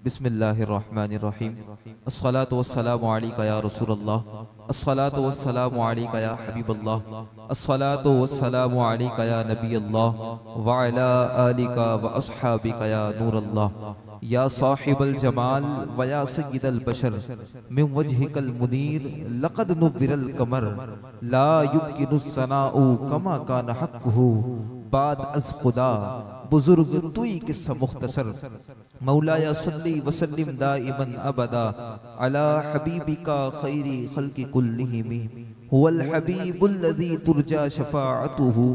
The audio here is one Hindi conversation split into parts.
बिस्मिल्लाहिर्रहमानिर्रहीम। अस्सलातु वस्सलामु अलैका या रसूलल्लाह, अस्सलातु वस्सलामु अलैका या हबीबल्लाह, अस्सलातु वस्सलामु अलैका या नबीयल्लाह व अला आलिका व अस्हाबिका या नूरल्लाह। या साहिबल जमाल व या सय्यिदल बशर मिन वजहिकल मुनीर लक़द नुव्विरल कमर ला युमकिनुस सनाउ कमा कान हक़्क़ुहु बाद अज़ खुदा बुजुर्ग तुई किस्सा मुख्तसर। मौलाया सल्ली वसल्लिम दाइमन अबदा अला हबीबिका खैरी खल्क़ि कुल्लिहिम हुवल हबीबुल्लज़ी तुरजा शफ़ाअतुहु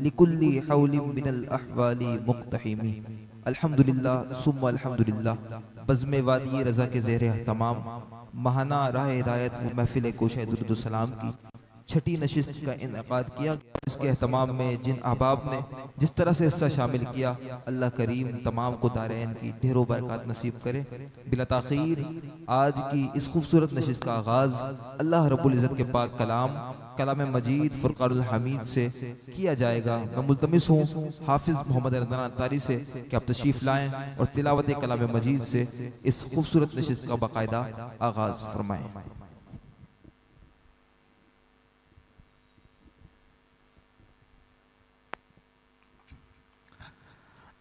लिकुल्ली हौलिन मिनल अहवाली मुक़्तहिम। अल्हम्दुलिल्लाह सुम्मा अल्हम्दुलिल्लाह। बज़्म वादी रज़ा के ज़ेरे तमाम महाना राह हिदायत व महफ़िल कोशे दुरूद व सलाम की छठी नशिस्त का इनेकाद किया। इसके अहतमाम में जिन अहबाब ने जिस तरह से हिस्सा शामिल किया, अल्लाह करीम तमाम को दारैन की ढेरों बरकत नसीब करे। बिला ताख़ीर आज की इस खूबसूरत नशिस्त का आगाज़ अल्लाह रब्बुल इज़्ज़त के पाक कलाम कलाम मजीद फुरक़ानुल हमीद से किया जाएगा। मैं मुल्तमिस हूँ हाफिज़ मोहम्मद रज़ान अत्तारी से कि आप तशरीफ़ लाएँ और तिलावत कलाम मजीद से इस खूबसूरत नशिस्त का बाकायदा आगाज़ फरमाएँ।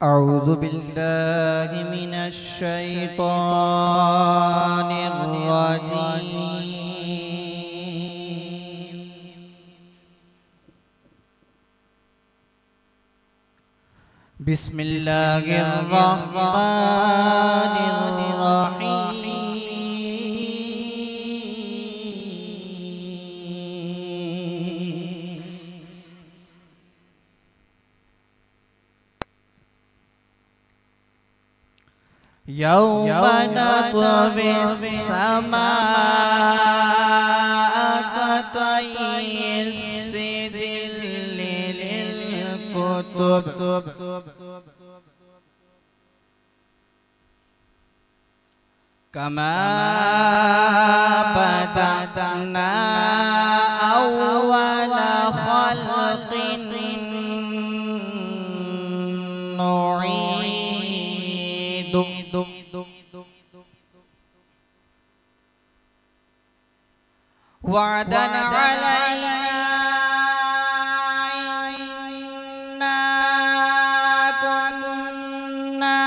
अऊज़ु बिल्लाहि मिनश शैतानिर रजीम। बिस्मिल्लाहिर रहमानिर रहीम। यौम नत्विस समाअ कतयिस सिजिल्लि लिल कुतुब कमा बदअना अव्वल खल्क़िन नुईदु वअदन अलैना इन्ना कुन्ना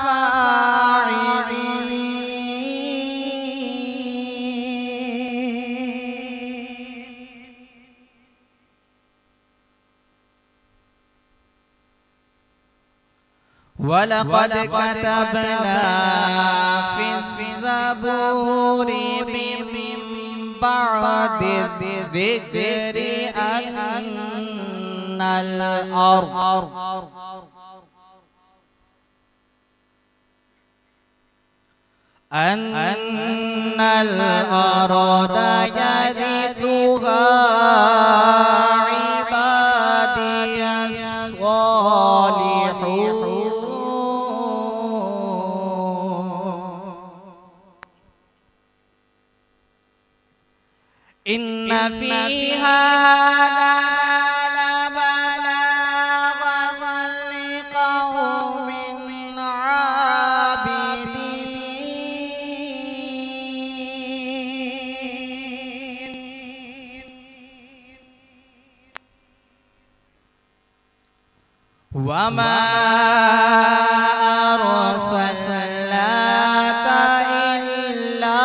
फाइलीन। वलक़द कतबना फ़िज़्ज़बूरि मिन बअदि ज़िक्रि अन्नल अर्द यरिथुहा इबादियस सालिहून। इन्न फी हाज़ा लबलागन लिक़ौमिन आबिदीन। वमा अर्सलनाका इल्ला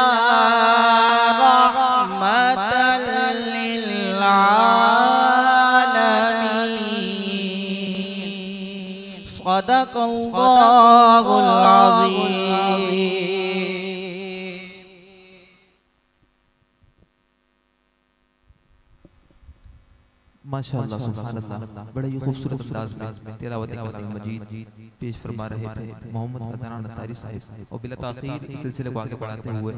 रहमतल लिल आलमीन। सदक़ल्लाहुल अज़ीम। माशाअल्लाह सुभानअल्लाह। बड़े ही खूबसूरत अंदाज में तिलावत कलाम मजीद पेश फरमा रहे थे मोहम्मद रज़ान अत्तारी साहिब। और बिला ताख़ीर इस सिलसिले को आगे बढ़ाते हुए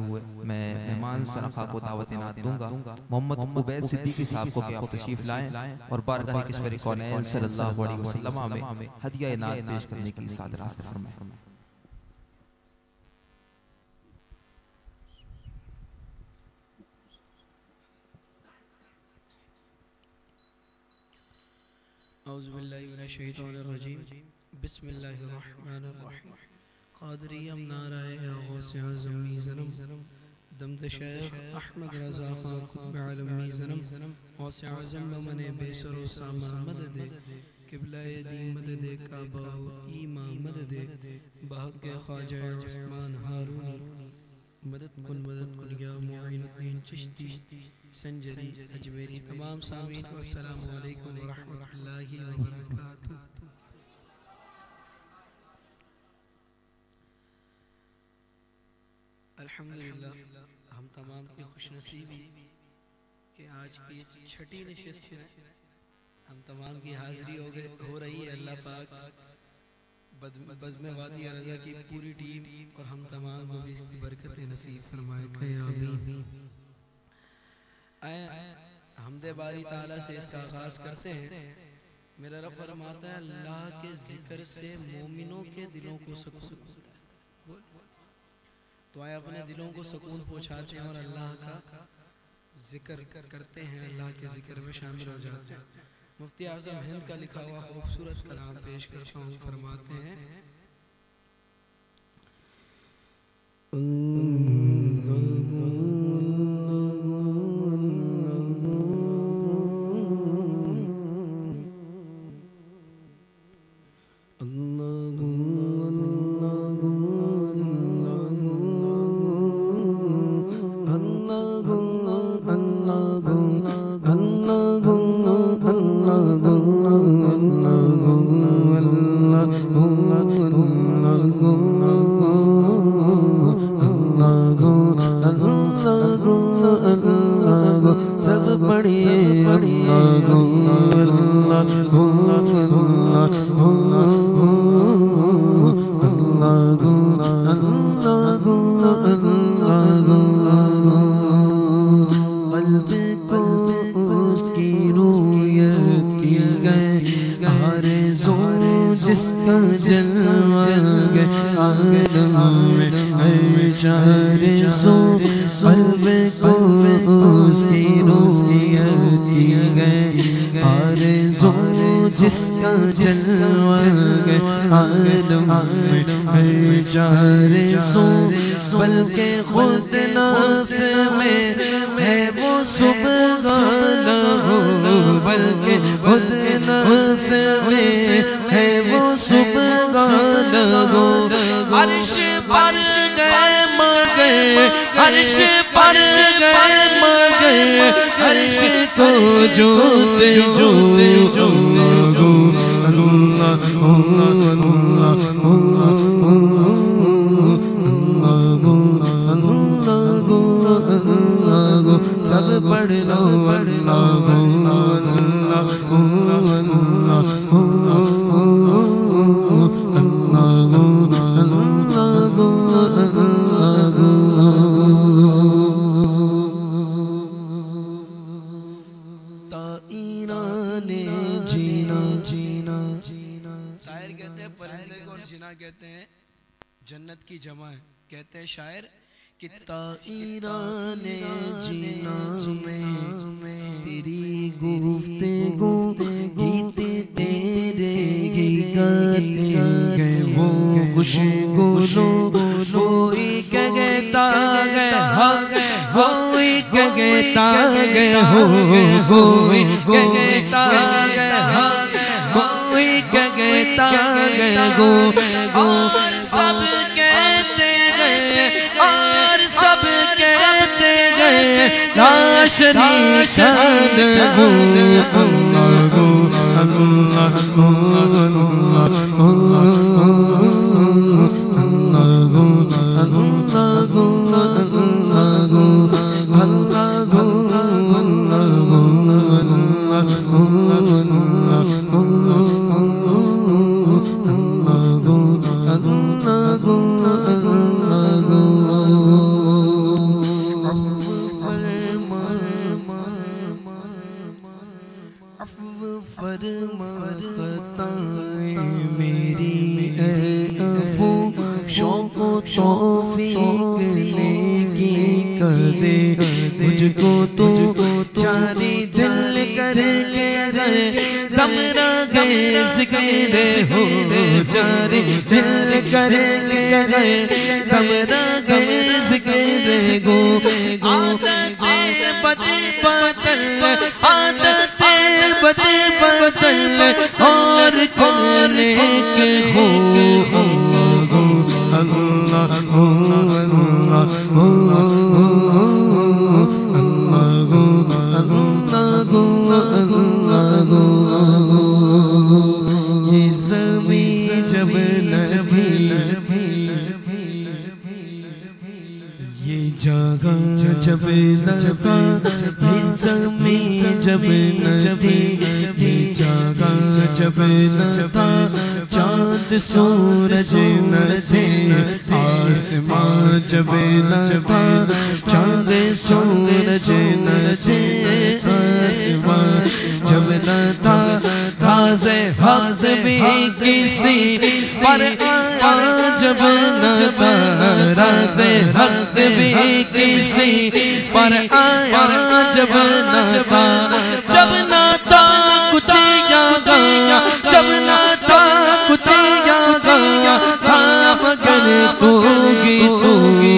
मैं मेहमान सनफ़ा को दावत इनात दूंगा मोहम्मद उबैद सिद्दीकी साहब को कि आप तशरीफ़ लाएं और बारगाह किस्वर कौनैन सल्लल्लाहु अलैहि वसल्लम में हदिया इनात पेश करने की सादत फरमाएं। औज़ुबिल्लाहि मिनश शैतानिर रजीम। बिस्मिल्लाहिर्रहमानिर्रहीम। क़ादरी हम नाराए गौसे आज़म मीज़नम दमद शेख अहमद रज़ा खान क़ुत्ब आलम मीज़नम गौसे आज़म मने बेसरो सामा मदद क़िबला-ए दी मदद काबा ईमा मदद बहुत के ख्वाजा उस्मान हारूनी मदद कुन या मुईनुद्दीन चिश्ती संजरी अजमेरी तमाम सामीन अस्सलामु अलैकुम व रहमतुल्लाहि व बरकातुहू। अल्हम्दुलिल्लाह हम तमाम की खुशनसीबी कि आज की छठी नशिस्त में हम तमाम की हाजिरी हो रही है। अल्लाह पाक बज़्म वादी रज़ा की पूरी टीम और हम तमाम को भी इसकी बरकत नसीब फरमाए। आमीन। हमदे बारी ताला से इसका आगाज़ करते हैं। मेरा रब फरमाता है अल्लाह के जिक्र से मोमिनों के दिलों को सुकून होता है। तो आए अपने दिलों को सुकून पहुँचाते हैं और अल्लाह का जिक्र करते हैं, अल्लाह के जिक्र में शामिल हो जाते हैं। मुफ्ती आज़म हिंद का लिखा हुआ खूबसूरत कलाम पेश करता हूँ। फरमाते हैं सब पढ़िए जिसका जलवा गए उसकी रूयत की गए आरज़ू जिसका जलवा गए आलम हर चारे सो बल्कि खुद नफ्स में है वो सुबहान हो, बल्कि खुद नफ्स में है वो सुबहान हो। अर्श पर गए मगर अर्श पर गए मगर अर्श को जोते जोते जो सब पढ़ लो कहते हैं जन्नत की जमा है। कहते हैं शायर कि ताईराने जीना में तेरी गुफ्तगू गीत तेरे ही गाते गए वो खुशगुलो कोई कहता गए कोई कहता गए हो कोई कहता गए कोई कहता गए गो और सब कहते गए और सब कहते गए ला शरीक लहू फरमा खताएं मेरी अफ़ू शौक़ तौफ़ीक़ लेकी कर दे मुझको तो चारी दिल करके दम रगे जिक्र हो जारी दिल करके दम रगे जिक्र हो आदतें बदल आदतें बदल और करने के हो अल्लाह ये ज़मीं जब नबी ये जगह जब नबी ये ज़मीं जब नबी ये जगह जब नबा चाँद सूरज न थे आसमां जब नबा चाँद सूरज न थे आसमां जब न था राज़े हक़ भी किसी पर आया जब न था राज़े हक़ भी किसी पर आया जब न था जब न था कुछ याद आया जब न था कुछ याद आया मगर तूगी तूगी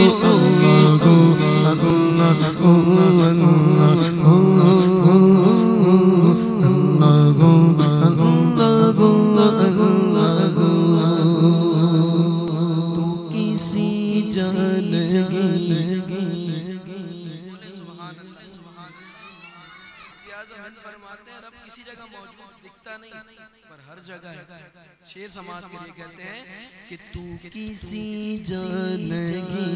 शेर समाज के लिए कहते हैं कि तू किसी जानगी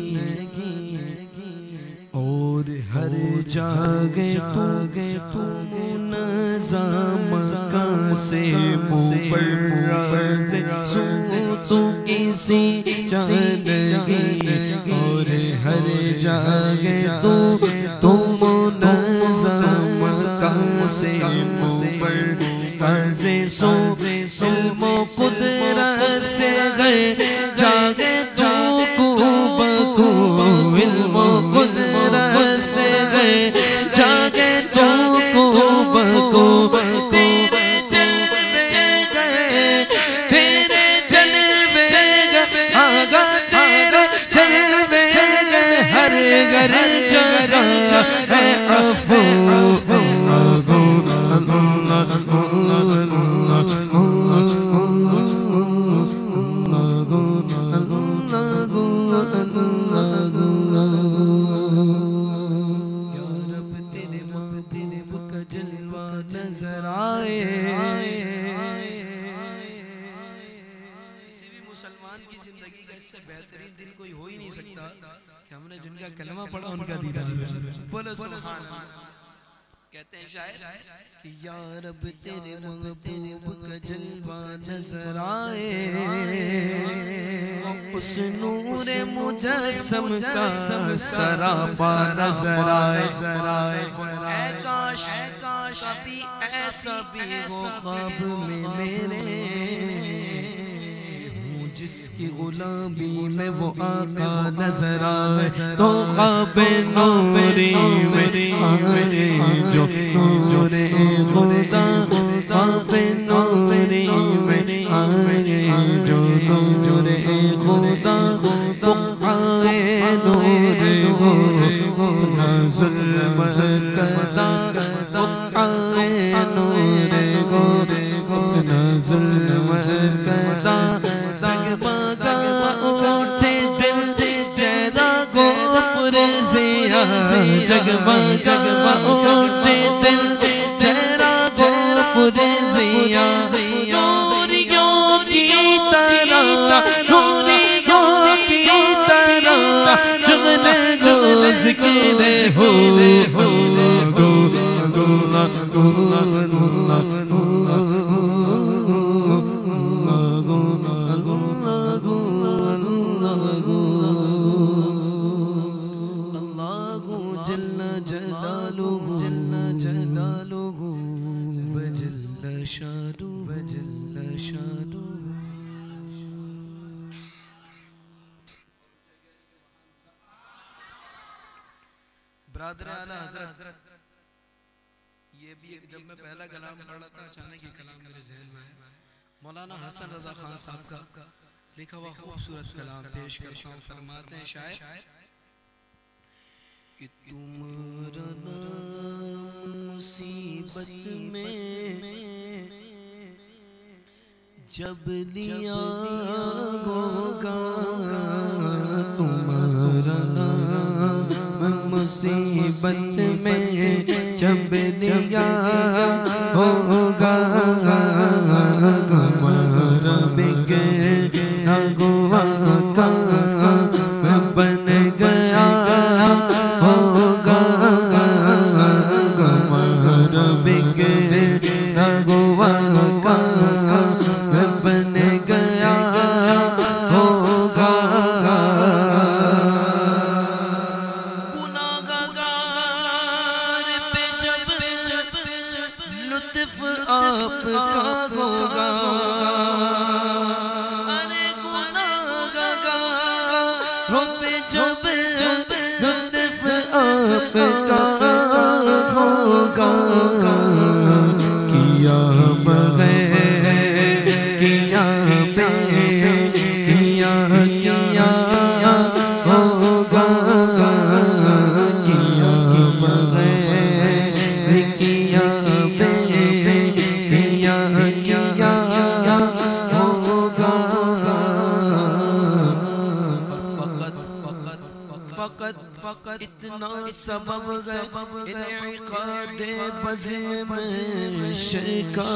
और हर जगह तू नज़ाम का से मुबर्रज़ तू किसी जानगी और हर जगह तू नज़ाम का से मुबर्रज़ इल्म कुदरत से घर जागे तू बकू इल्म कुदरत से घर जागे तू बकू तेरे जलवे गए तेरे जलवे गए आगा तेरे जलवे गए हर घर जगह है अफू नजर आए किसी भी मुसलमान की जिंदगी का इससे बेहतरीन दिन कोई हो ही नहीं सकता कि हमने जिनका कलमा पढ़ा उनका दीदार बोलो सुभान अल्लाह। कहते हैं शायर कि या रब तेरे महबूब का जलवा नजर आए उस नूरे मुजस्सम का सरापा नजर आए ऐ काश कभी ऐसा भी हो ख्वाब में मेरे जिसकी गुलामी में वो आका नजर आए तो ख्वाब नूरी मेरी आए जो नूरे खुदा ख्वाब नूरी मेरी आए जो नूरे खुदा वो आए नूरे को जुल्म कदा वो आए नूरे को जुल्म कदा जगमगा उठे दिल जरा गोपुर जिया जगमगा उठे दिल जरा गोपुर जिया नूरियों की तरह नूरियों की तरह जुगल गो ज़िक्र हो ये भी एक जब मैं पहला कलाम पढ़ा था अचानक ये कलाम मेरे ज़हन में आया। मौलाना हसन रजा खान साहब का लिखा हुआ खूबसूरत कलाम पेश करता हूँ। फरमाते हैं शायर कि तुम्हारा नाम मुसीबत में जब लिया होगा, तुम्हारा नाम मुसीबत में जब लिया होगा, तुम्हारा बिगड़ा हुआ काम बन गया होगा, तुम्हारा बिगड़ा हुआ काम बन गया होगा। गुनाहगार पे जब लुत्फ आपका होगा, अरे गुनाहगारों पे जब लुत्फ आपका होगा, किया बगैर किया बे किया किया होगा, किया बगैर किया बे किया किया होगा। फकत फकत इतना सबब इनक़ादे बज़्म में शिका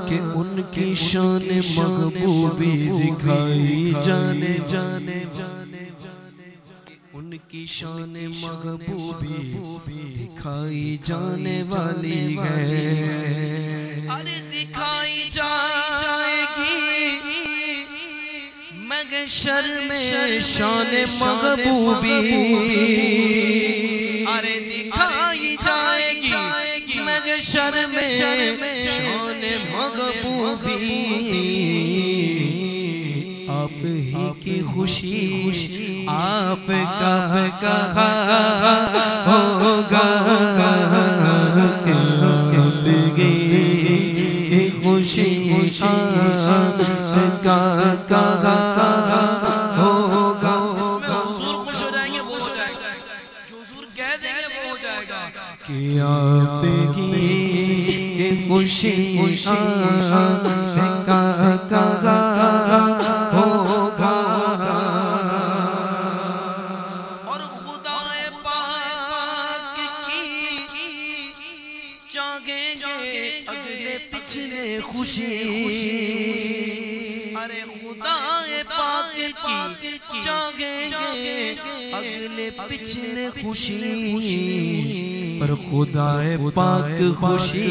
कि उनकी शान महबूबी दिखाई जाने जाने जाने उनकी शान महबूबी दिखाई जाने वाली है। अरे दिखाई जाएगी महशर में शान महबूबी, अरे दिखाई जाएगी महशर में शान महबूबी। आप ही की खुशी आपका कहा होगा, खुशी का कहा होगा। जिसमें हुजूर खुश हो जाएंगे वो हो जाएगा, जो हुजूर कह देंगे वो हो जाएगा। कि आपकी खुशी का कहा होगा। और खुदाए पाक की चाहेंगे अगले पिछले खुशी, अरे खुदाए पाक की चाहेंगे अगले पिछले खुशी, पर खुदाए पाक खुशी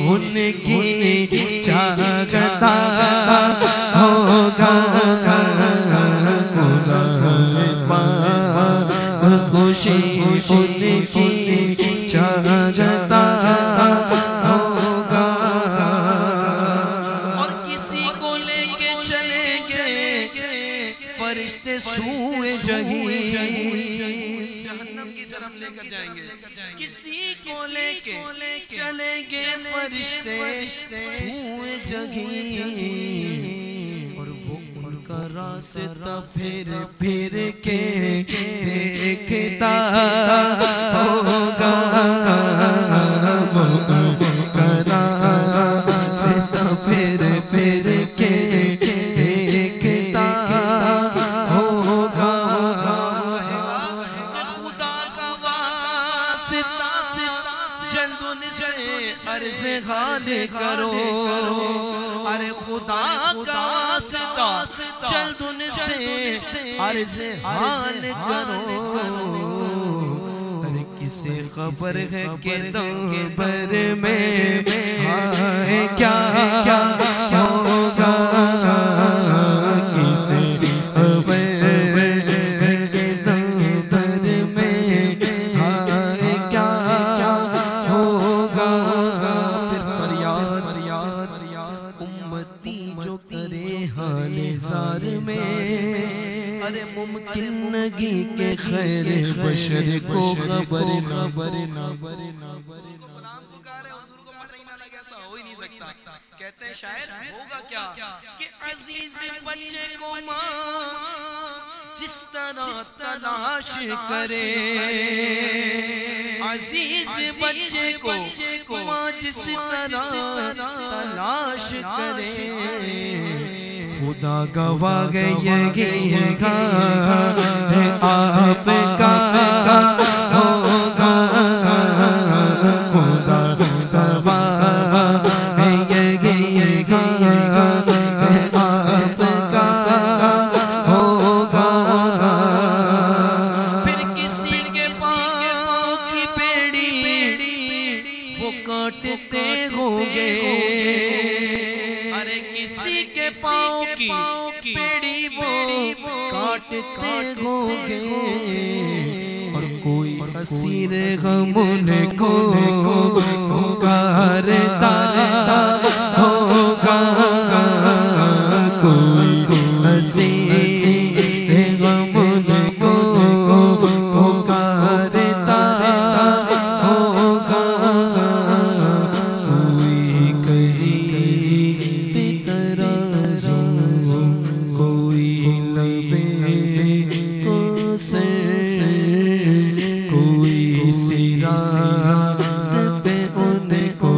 उनकी चाहता होगा। खुदाए पाक खुशी उनकी चाहता होगा। और किसी को लेके चलेंगे फरिश्ते सूए जहन्नम की तरफ लेकर जाएंगे। किसी को लेके चलेंगे फरिश्ते सूए जगह, और वो उनका रास्ता फिर के देखता होगा। फिर के देखता होगा। खुदा का वास्ता जंदुन से अर्ज़ हाल करो, अरे खुदा का वास्ता जंदुन से अर्ज़ हाल करो। किसे खबर है कि दौबर में हाय क्या होगा। किसे खबर है कि दौबर में हाय क्या होगा। फिर फरियाद उम्मती जो करे हाले ज़ार में, अरे मुमकिन नगी के खैर बशर को खबर ना ऐसा हो ही नहीं सकता। कहते हैं शायर होगा क्या कि अजीज बच्चे को माँ जिस तरह तलाश करे, अजीज बच्चे को माँ जिस तरह तलाश करे, खुदा गवाह है आपका होगा, खुदा गवाह है आपका होगा। फिर किसी के पाँव की बेड़ी वो काटते होंगे, अरे किसी के पाँव की बेड़ी वो काटते होंगे, और कोई असीर गम उनको पुकारता होगा, कोई असीर गम उनको पुकारता होगा, कोई कहीं तराजू कोई लबे को सर, कोई सिरात पे उनको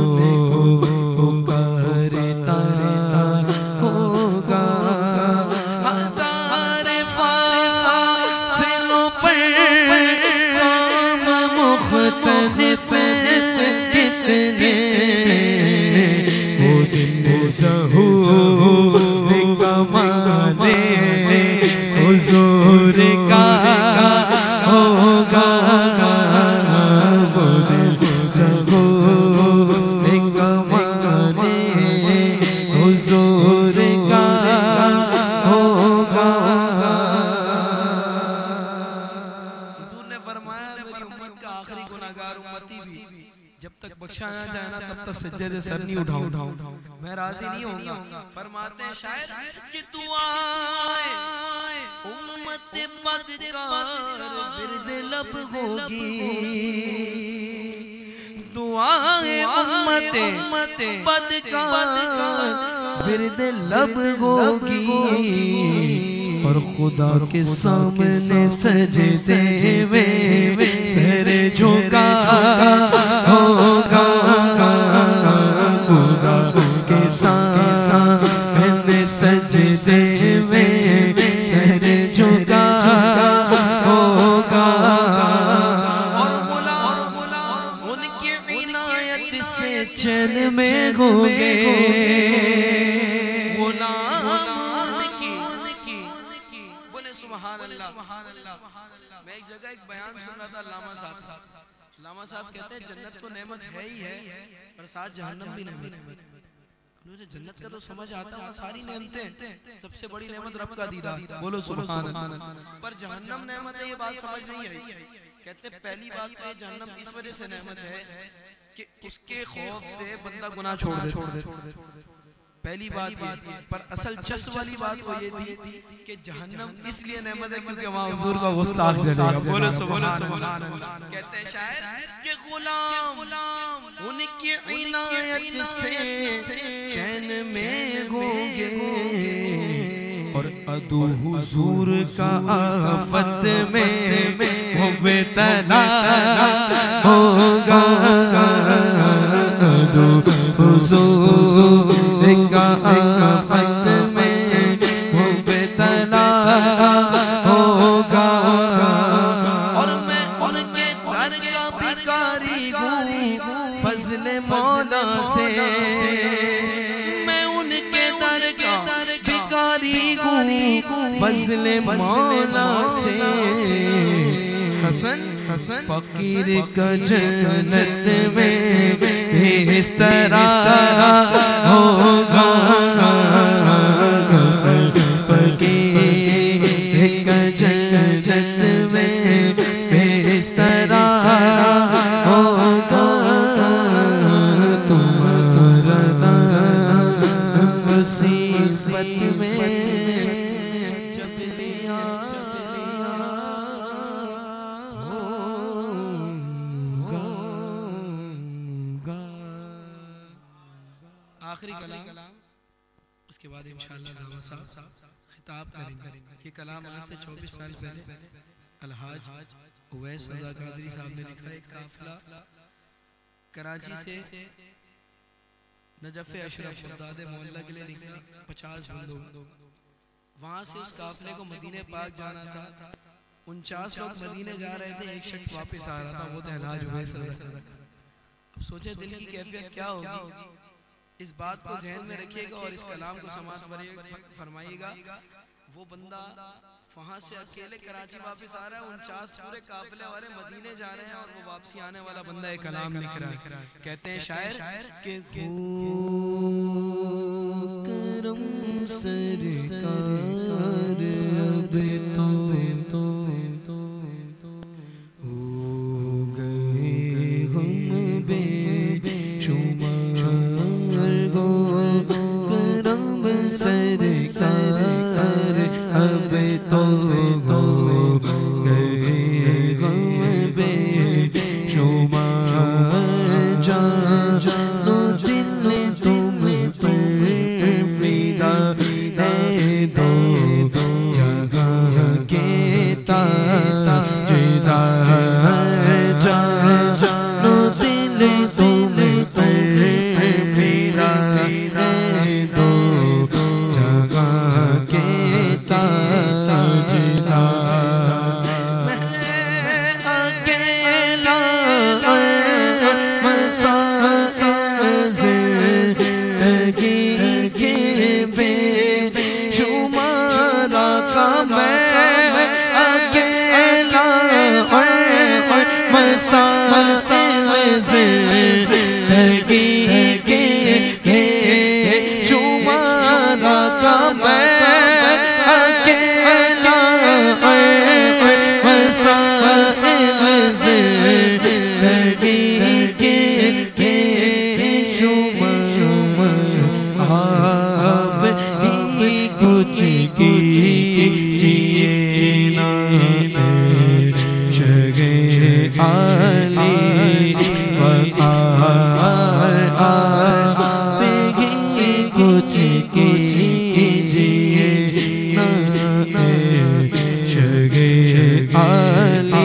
पुकारता होगा। हजार फासिलों पर काम मुख्तलिफ कितने, वो दिन ज़हूर कमाने हुजूर का होगा, वो दिन ज़हूर कमाने हुजूर का होगा। हुजूर ने फरमाया मेरी उम्मत का आखिरी गुनाहगार उम्मती भी जब तक बख्शा ना जाए ना तब तक सज्जे से सर नहीं उठाऊं, मैं राजी नहीं होऊंगा। फरमाते हैं शायर कि दुआए उम्मत बदकार विर्द लब होगी, दुआए उम्मत बदकार विर्द लब होगी, और खुदा के सामने सजदे में सर झुका होगा, खुदा के सामने सजदे में सर झुका होगा, और उनकी इनायत से चैन में होंगे, मैं एक जगह एक बयान सुन रहा था लामा साहब कहते हैं जन्नत तो नेमत है ही है और साथ जहन्नम भी नेमत है। मुझे जन्नत का तो समझ आता है, सारी नेमतें, सबसे बड़ी नेमत रब का दीदार, बोलो सुभान अल्लाह, पर जहन्नम नेमत है ये बात समझ नहीं आई। कहते पहली बात तो जहन्नम इस वजह से नेमत है कि उसके खौफ से बंदा गुनाह छोड़ दे, पहली बात ये, पर असल चस वाली बात वो ये थी कि जहन्नम इसलिए नेमत है क्योंकि वहाँ हुजूर का गुस्ताख जलेगा, बोलो सुभान अल्लाह। कहते हैं शायर कि गुलाम उनकी इनायत से चैन में होंगे, और अदू हुजूर का आफत में वो बेतला होगा, अदू हुजूर का आफत में वो बेतला होगा, और मैं उनके दर का भिखारी हूँ फजले मौला से, मैं उनके दर का भिखारी हूँ फजले मौला से, हसन फकीर का जन्नत में इस तरह होगा, फकीर का जन्नत में इस तरह होगा, तुम्हारा नाम मुसीबत में जब लिया होगा। उसके बाद इंशाअल्लाह रामा साहब खिताब करेंगे। ये कलाम आज से 24 साल पहले अलहाज उवैस रज़ा कादरी साहब ने लिखा। एक काफिला कराची से नजफ़ अशरफ बगदाद मोहल्ला के लिए निकले 50 बंदों। वहाँ से उस काफिले को मदीने पाक जाना था। 49 लोग मदीने जा रहे थे, एक शख्स वापस आ रहा था, वो थे अलहाज उवैस रज़ा। अब सोचे दिल की कैफियत क्या होगी, इस बात को ज़हन में रखिएगा और इस कलाम को समाअत फरमाइएगा। वो बंदा वहाँ से अकेले कराची वापस आ रहा है, 49 पूरे काफिले वाले मदीने जा रहे हैं और वो वापसी आने वाला बंदा एक कलाम लिख रहा है। कहते हैं शायर कि करम सरकार अब तो हो गए हम बेशुमार गो। करम सरकार अब तो हो गए हम बेशुमार। जानो दिल तुम पर फिदा है, दो जगह के ताजदार। जानो दिल तुम पर फिदा है, दो जगह के ताजदार। मैं अकेला ज़िंदगी के बेशुमारा का मैं अकेला ज़िंदगी के बेशुमारा का मैं अकेला ज़िंदगी के आप ही कुछ कीजिए ना शगे आली आप ही कुछ कीजिए ना शगे आली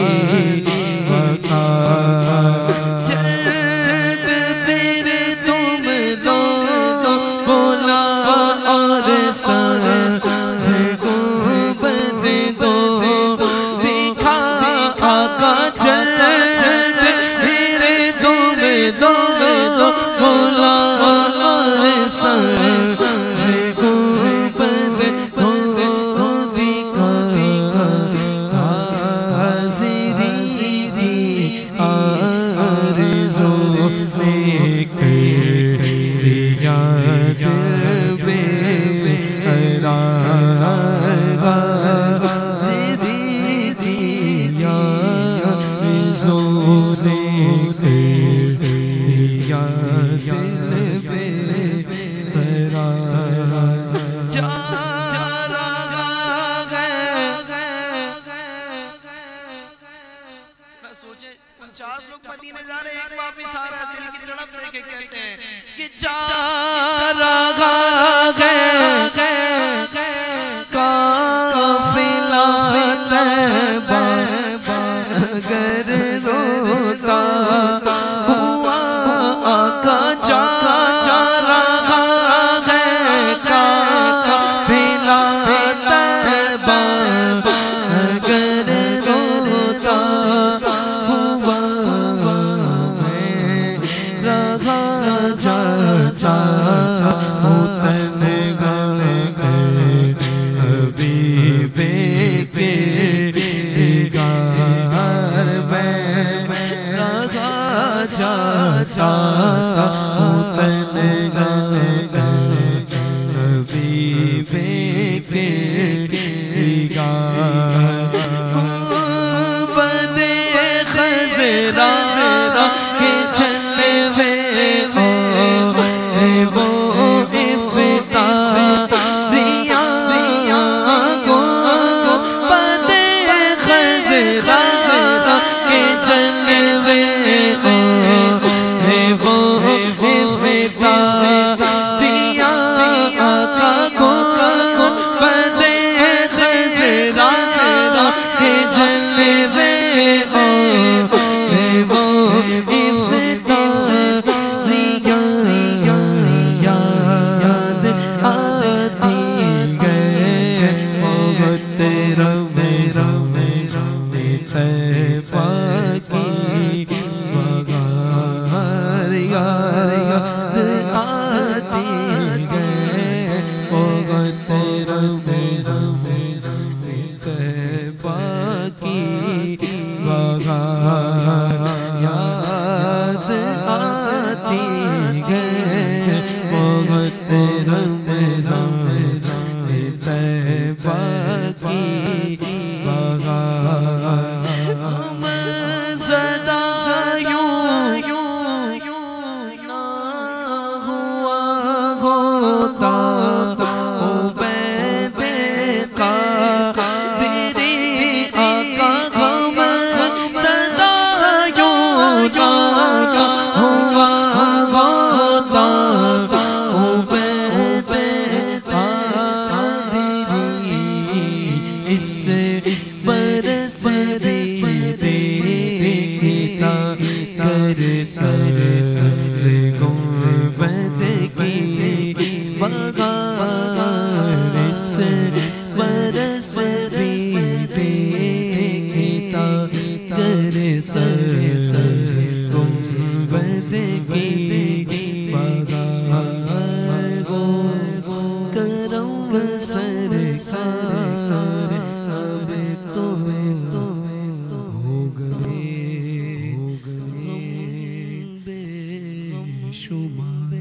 बरस देता कर सब्ज गुंबद की बगार बरस देता कर सब्ज गुंबद की बगार गो करम सरकार अब तो हो गए बेशुमार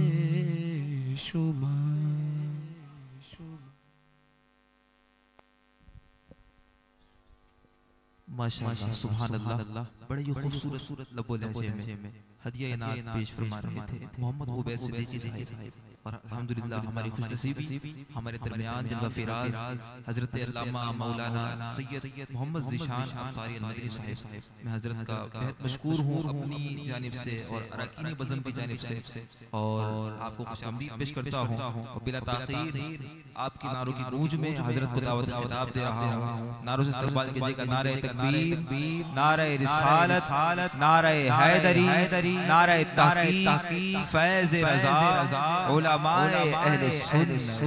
माशाअल्लाह सुभान अल्लाह। बड़े ही खूबसूरत लबो लहजे में हदिया इनात पेश फरमा रहे थे मोहम्मद उबैद सिद्दीकी साहब। और अल्हम्दुलिल्लाह हमारी खुशनसीबी हमारे दरमियान जलवा फिराज हजरत अल्लामा मौलाना सैयद मोहम्मद ज़ीशान अत्तारी अल-मदनी साहब। मैं हजरत का बेहद मशकूर हूँ अपनी जानिब से और अरकान बज़म की जानिब से, और आपको खुशामदीद पेश करता हूँ। और बिला ताख़ीर आपकी नारों की गूंज में हजरत को दावत खिताब दे रहा हूँ। नारों से इस्तक़बाल कीजिएगा नारे तकबीर, नारे रिसालत, नारे हैदरी, नारे तहक़ीक़, फैज़ रज़ा, उलमाए अहले सुन्नत।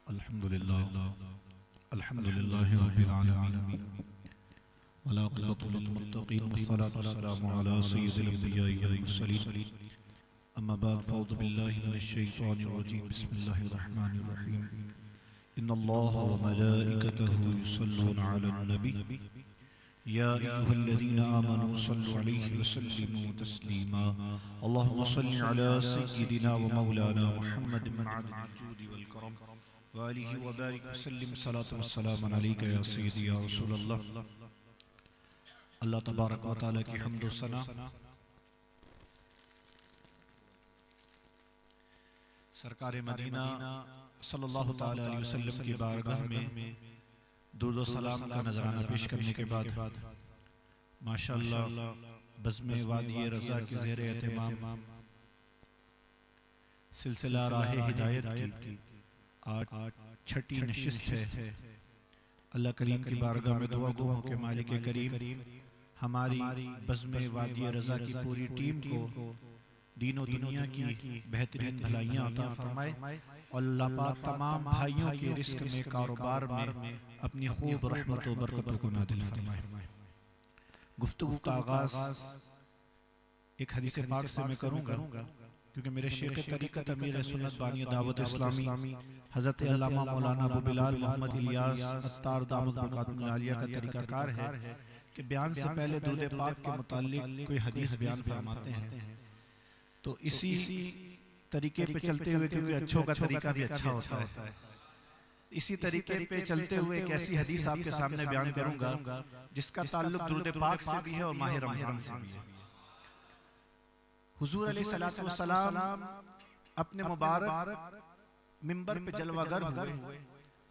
अल्हम्दुलिल्लाह अल्हम्दुलिल्लाहि रब्बिल आलमीन वल आक़िबतु लिल मुत्तक़ीन वस्सलातु वस्सलामु अला सय्यिदिल अंबिया'i वल मुरसलीन अम्मा बाद फ़अऊज़ु बिल्लाहि मिनश शैतानिर रजीम बिस्मिल्लाहिर रहमानिर रहीम इन्नल्लाहा व मलाइकतहु युसल्लूना अलन नबी या अय्युहल्लज़ीना आमनू सल्लु अलैहि व सल्लिमू तस्लीमा अल्लाहुम्मा सल्लि अला सय्यिदिना व मौलाना मुहम्मद मअदिल जूदि वल करम व आलिहि व बारिक व सल्लिम सलातु व सलाम अलैका या सय्यदी या रसूलल्लाह। अल्लाह तबारक व तआला की हम्द व सना सरकार मदीना सल्लल्लाहु तआला अलैहि वसल्लम की बारगाह में दुरूद व सलाम का नजराना पेश करने के बाद माशाअल्लाह बज़्म वादी रज़ा की ज़ेर एहतमाम सिलसिला राहे हिदायत की आज छठी नशिस्त है। अल्लाह करीम की बारगाह में दुआ गो के मालिक करीम हमारी बज़्म वादी रज़ा की पूरी टीम को दीन और दुनिया की बेहतरीन भलाइयाँ अता फरमाए और अल्लाह पाक तमाम भाइयों के रिस्क में कारोबार में अपनी खूब रहमत व बरकतों को नाज़िल फरमाए। गुफ्तगू का आगाज़ एक हदीस पाक से मैं करूँगा क्योंकि मेरे शेख तरीक़त अमीर सुन्नत बानी दावत इस्लामी हज़रत अल्लामा मौलाना अबू बिलाल मोहम्मद इलियास अत्तार दामद बरकातुहुल आलिया का तरीक़ाकार है कि बयान से पहले दूध पाक के मुताल्लिक़ कोई हदीस बयान फरमाते हैं। तो इसी तरीके पे चलते हुए, क्योंकि अच्छों का तरीका भी अच्छा होता है, इसी तरीके पे चलते हुए एक ऐसी हदीस आपके सामने बयान करूंगा जिसका ताल्लुक दुरूद पाक से भी है और माह रमज़ान से भी है। हुजूर अलैहिस्सलातु वस्सलाम अपने मुबारक मिंबर पे जलवागर हुए।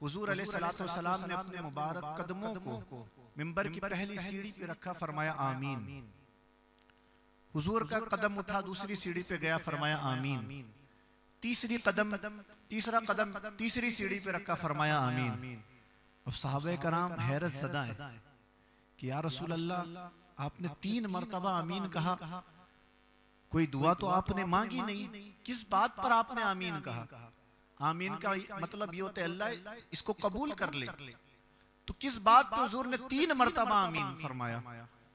हुजूर अलैहिस्सलातु वस्सलाम ने अपने मुबारक कदमों को मिंबर की पहली सीढ़ी पे रखा, फरमाया आमीन। हुजूर का कदम उठा, दूसरी सीढ़ी पे गया, फरमाया आमीन। तीसरा कदम तीसरी सीढ़ी पे रखा, फरमाया आमीन। अब सहाबे कराम हैरत ज़दा है कि या रसूल अल्लाह आपने 3 मरतबा आमीन कहा, कोई दुआ तो आपने मांगी नहीं, किस बात पर आपने आमीन कहा? आमीन का मतलब ये होता है अल्लाह इसको कबूल कर ले, तो किस बात पे हुजूर ने 3 मरतबा आमीन फरमाया?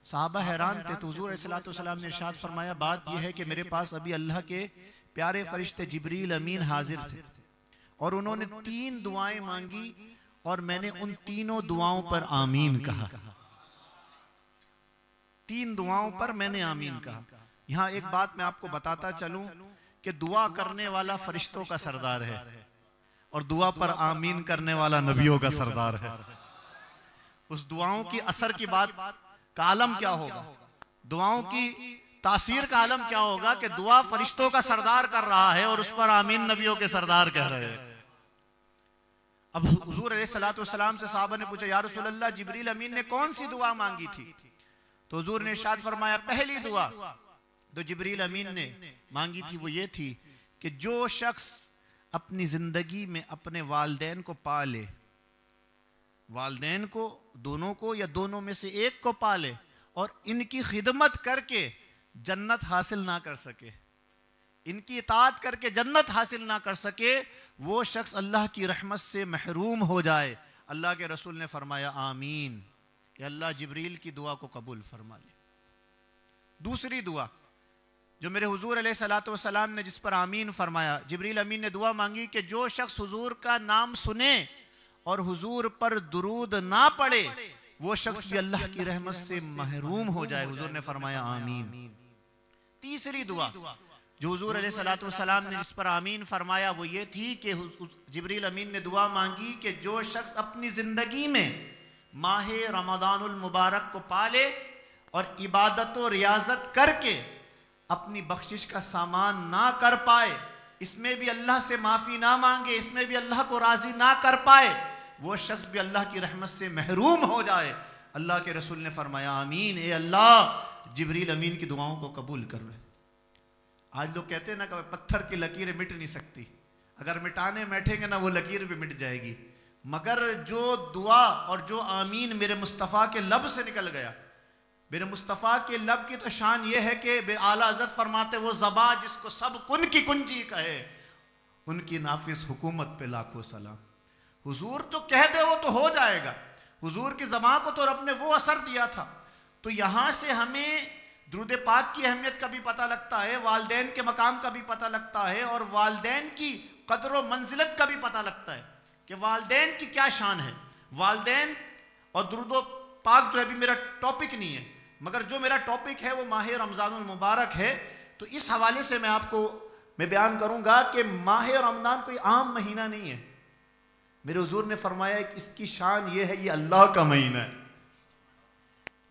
साहबा हैरान थे। तो हुजूर अलैहिस्सलातु वस्सलाम ने इरशाद फरमाया, बात यह है कि मेरे पास अभी अल्लाह के प्यारे फरिश्ते जिब्रील अमीन हाजिर थे और उन्होंने 3 दुआएं मांगी और मैंने उन तीनों दुआओं पर आमीन कहा। 3 दुआओं पर मैंने आमीन कहा। यहाँ एक बात मैं आपको बताता चलूं कि दुआ करने वाला फरिश्तों का सरदार है और दुआ पर आमीन करने वाला नबियों का सरदार है। उस दुआओं की असर की बात का आलम क्या होगा, दुआओं की तासीर का आलम क्या होगा कि दुआ फरिश्तों का सरदार कर रहा है और उस पर आमीन नबियों के सरदार कह रहे हैं। अब हुजूर अलैहिस्सलातु वस्सलाम से साहबा ने पूछा, या रसूल अल्लाह जिब्रील अमीन ने कौन सी दुआ मांगी थी? तो हुजूर ने इरशाद फरमाया, पहली दुआ जो जिब्रील अमीन ने मांगी थी वो ये थी कि जो शख्स अपनी जिंदगी में अपने वालिदैन को पा ले वालिदैन को, दोनों को या दोनों में से एक को पाले और इनकी खिदमत करके जन्नत हासिल ना कर सके, इनकी इताअत करके जन्नत हासिल ना कर सके, वो शख्स अल्लाह की रहमत से महरूम हो जाए। अल्लाह के रसूल ने फरमाया आमीन, या अल्लाह जिब्रील की दुआ को कबूल फरमा ले। दूसरी दुआ जो मेरे हुजूर अलैहिस्सलातु वस्सलाम ने जिस पर आमीन फरमाया, जिब्रील अमीन ने दुआ मांगी कि जो शख्स हुजूर का नाम सुने और हुजूर पर दुरूद ना पढ़े, वो शख्स भी अल्लाह की रहमत से महरूम हो जाए। हुजूर ने फरमाया आमीन। तीसरी दुआ जो हुजूर अलैहिस्सलातु वस्सलाम ने जिस पर आमीन फरमाया वो ये थी कि जिब्रील अमीन ने दुआ मांगी कि जो शख्स अपनी ज़िंदगी में माह रमज़ानुल मुबारक को पाले और इबादत और रियाजत करके अपनी बख्शिश का सामान ना कर पाए, इसमें भी अल्लाह से माफ़ी ना मांगे, इसमें भी अल्लाह को राज़ी ना कर पाए, वो शख्स भी अल्लाह की रहमत से महरूम हो जाए। अल्लाह के रसूल ने फरमाया आमीन। ए अल्लाह जिब्रील अमीन की दुआओं को कबूल कर ले। आज लोग कहते हैं ना कि पत्थर की लकीरें मिट नहीं सकती, अगर मिटाने बैठेंगे ना वो लकीर भी मिट जाएगी, मगर जो दुआ और जो आमीन मेरे मुस्तफ़ा के लब से निकल गया, मेरे मुस्तफ़ा के लब की तो शान ये है कि आला हज़रत फरमाते वो ज़बा जिसको सब कुन की कुंजी कहे, उनकी नाफिस हुकूमत पे लाखों सलाम। हुजूर तो कह दे वो तो हो जाएगा, हुजूर की ज़बान को तो रब ने वो असर दिया था। तो यहाँ से हमें दुरूद पाक की अहमियत का भी पता लगता है, वालिदैन के मकाम का भी पता लगता है, और वालिदैन की कदर व मंजिलत का भी पता लगता है कि वालिदैन की क्या शान है। वालिदैन और दुरूद पाक जो है अभी मेरा टॉपिक नहीं है, मगर जो मेरा टॉपिक है वो माह रमज़ानुल मुबारक है। तो इस हवाले से मैं बयान करूँगा कि माह रमज़ान कोई आम महीना नहीं है। मेरे हुजूर ने फरमाया कि इसकी शान ये है, ये अल्लाह का महीना है।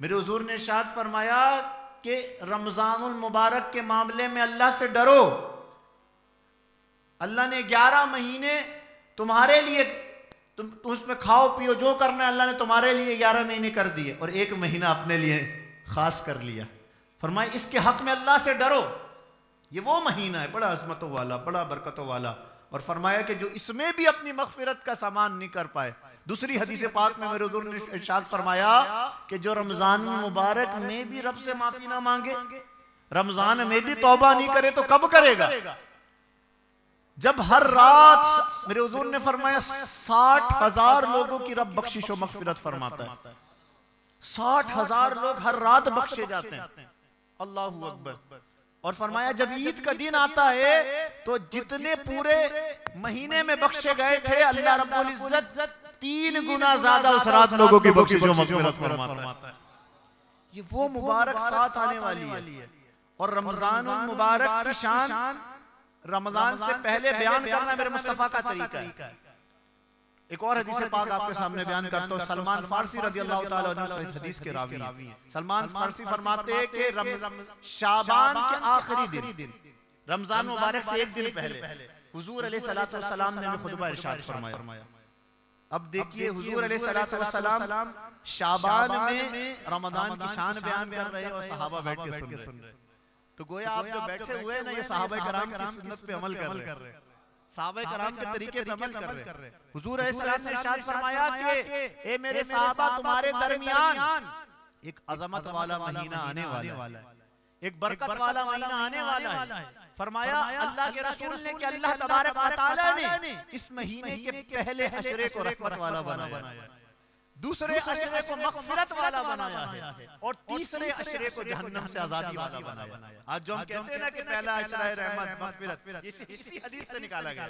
मेरे हुजूर ने इरशाद फरमाया कि रमज़ानुल मुबारक के मामले में अल्लाह से डरो। अल्लाह ने 11 महीने तुम्हारे लिए, तुम उसमें खाओ पियो जो करना है, अल्लाह ने तुम्हारे लिए 11 महीने कर दिए और एक महीना अपने लिए खास कर लिया। फरमाया इसके हक में अल्लाह से डरो, ये वो महीना है बड़ा अज़मतों वाला, बड़ा बरकतों वाला। और फरमाया कि जो इसमें भी अपनी मग़फ़िरत का सामान नहीं कर पाए। दूसरी हदीस पाक में मेरे हुज़ूर ने इरशाद फरमाया कि जो रमज़ान मुबारक में भी रब से माफ़ी ना मांगे, रमज़ान में भी तौबा नहीं करे तो कब करेगा? जब हर रात मेरे हुजूर ने फरमाया 60,000 लोगों की रब बख्शिश व मग़फ़िरत फरमाता है। 60,000 लोग हर रात बख्शे जाते हैं। अल्लाहू अकबर। और फरमाया जब ईद का दिन आता है तो जितने पूरे महीने में बख्शे गए थे, अल्लाह रब्बुल इज्जत 3 गुना ज्यादा उस रात लोगों की बख्शिश व मग़फ़िरत फरमाता है। ये वो मुबारक साथ आने वाली है। और रमज़ानुल मुबारक की शान रमजान से पहले बयान करना मेरे मुस्तफा का तरीका है। एक और हदीस पाक आपके सामने बयान करता हूँ। सलमान फारसी रज़ी अल्लाह ताला अन्हु इस हदीस के रावी हैं। सलमान फारसी फरमाते हैं कि शाबान के आखिरी दिन, रमजान मुबारक से एक दिन पहले हुजूर अलैहिस्सलातु वस्सलाम ने खुतबा इरशाद फरमाया। अब देखिए हुजूर अलैहिस्सलातु वस्सलाम शाबान में रमजान की शान बयान कर रहे हैं और सहाबा बैठ के सुन रहे। तो गोया आप जो बैठे हुए हैं ना, ये सहाबा कराम की सुन्नत पे अमल कर रहे हैं, सहाबा कराम के तरीके पे अमल कर रहे हैं। हुजूर अलैहिस्सलाम ने इरशाद फरमाया कि ए मेरे सहाबा, तुम्हारे दरमियान एक अज़मत वाला महीना आने वाला है, एक बरकत वाला महीना आने वाला है। फरमाया अल्लाह के रसूल ने कि अल्लाह तबारक व तआला ने इस महीने के पहले अशरे को रहमत वाला बनाया है, दूसरे अशरे को मग़फ़िरत वाला बनाया है, और तीसरे अशरे को जहन्नम से आजादी वाला बनाया है। आज जो हम कहते हैं ना कि पहला अशरा है रहमत मग़फ़िरत, इसी हदीस से निकाला गया।